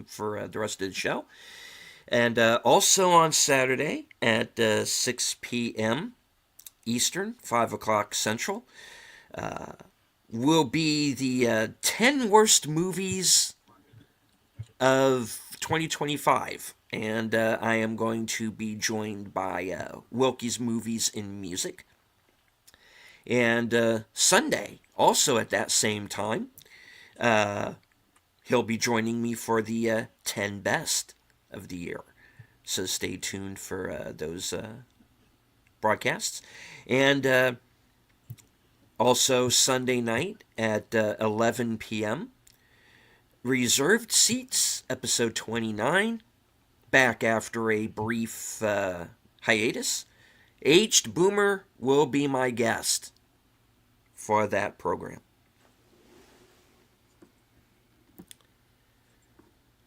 for the rest of the show. And also on Saturday at 6 p.m. Eastern, 5 o'clock Central, will be the 10 worst movies of 2025. And I am going to be joined by Wilkie's Movies in Music. And Sunday, also at that same time, uh, he'll be joining me for the 10 best of the year. So stay tuned for those broadcasts. And also Sunday night at 11 p.m., Reserved Seats, episode 29, back after a brief hiatus. Aged Boomer will be my guest for that program.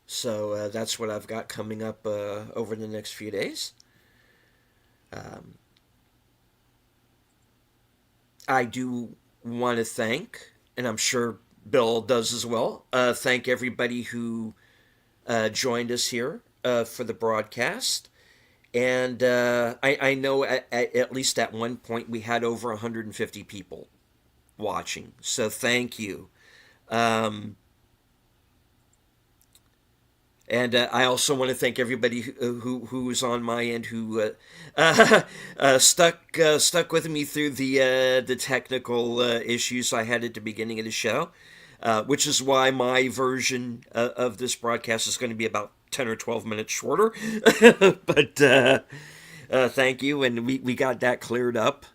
So that's what I've got coming up over the next few days. Um, I do want to thank, and I'm sure Bill does as well, thank everybody who joined us here for the broadcast. And I know at least at one point we had over 150 people watching. So thank you. Um, and I also want to thank everybody who's on my end who stuck with me through the technical issues I had at the beginning of the show. which is why my version of this broadcast is going to be about 10 or 12 minutes shorter. But thank you, and we got that cleared up.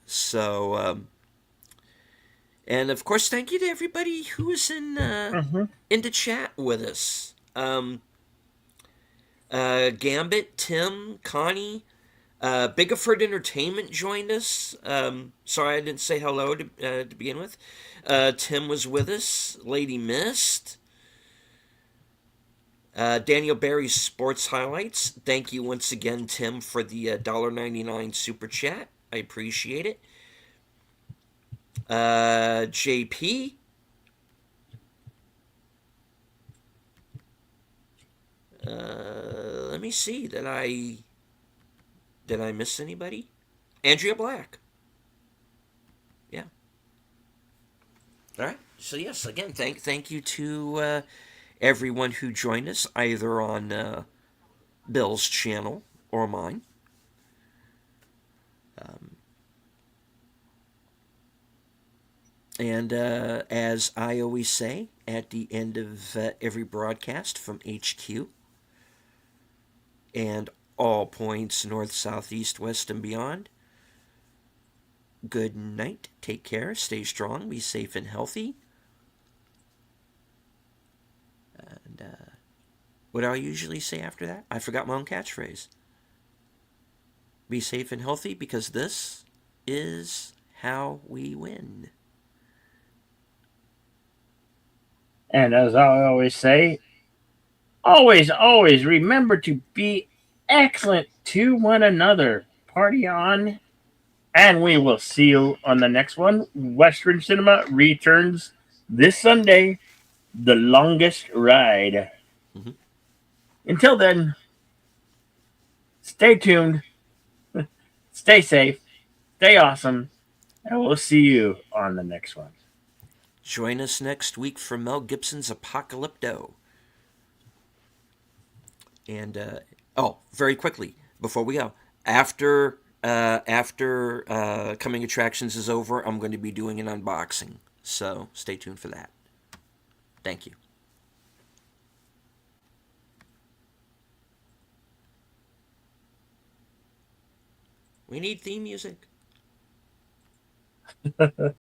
So, and of course, thank you to everybody who is Mm-hmm. in the chat with us. Gambit, Tim, Connie, Bigaford Entertainment joined us. Sorry I didn't say hello to begin with. Tim was with us. Lady Mist. Daniel Barry's Sports Highlights. Thank you once again, Tim, for the $1.99 super chat. I appreciate it. JP. Let me see. Did I miss anybody? Andrea Black. Yeah. All right. So yes, again, thank you to everyone who joined us either on Bill's channel or mine. And as I always say at the end of every broadcast from HQ and all points north, south, east, west, and beyond, good night. Take care. Stay strong. Be safe and healthy. And what do I usually say after that? I forgot my own catchphrase. Be safe and healthy because this is how we win. And as I always say, always remember to be excellent to one another. Party on, and we will see you on the next one. Western Cinema returns this Sunday, The Longest Ride. Mm-hmm. Until then, stay tuned, stay safe, stay awesome, and we'll see you on the next one. Join us next week for Mel Gibson's Apocalypto. And very quickly before we go, after Coming Attractions is over, I'm going to be doing an unboxing. So stay tuned for that. Thank you. We need theme music.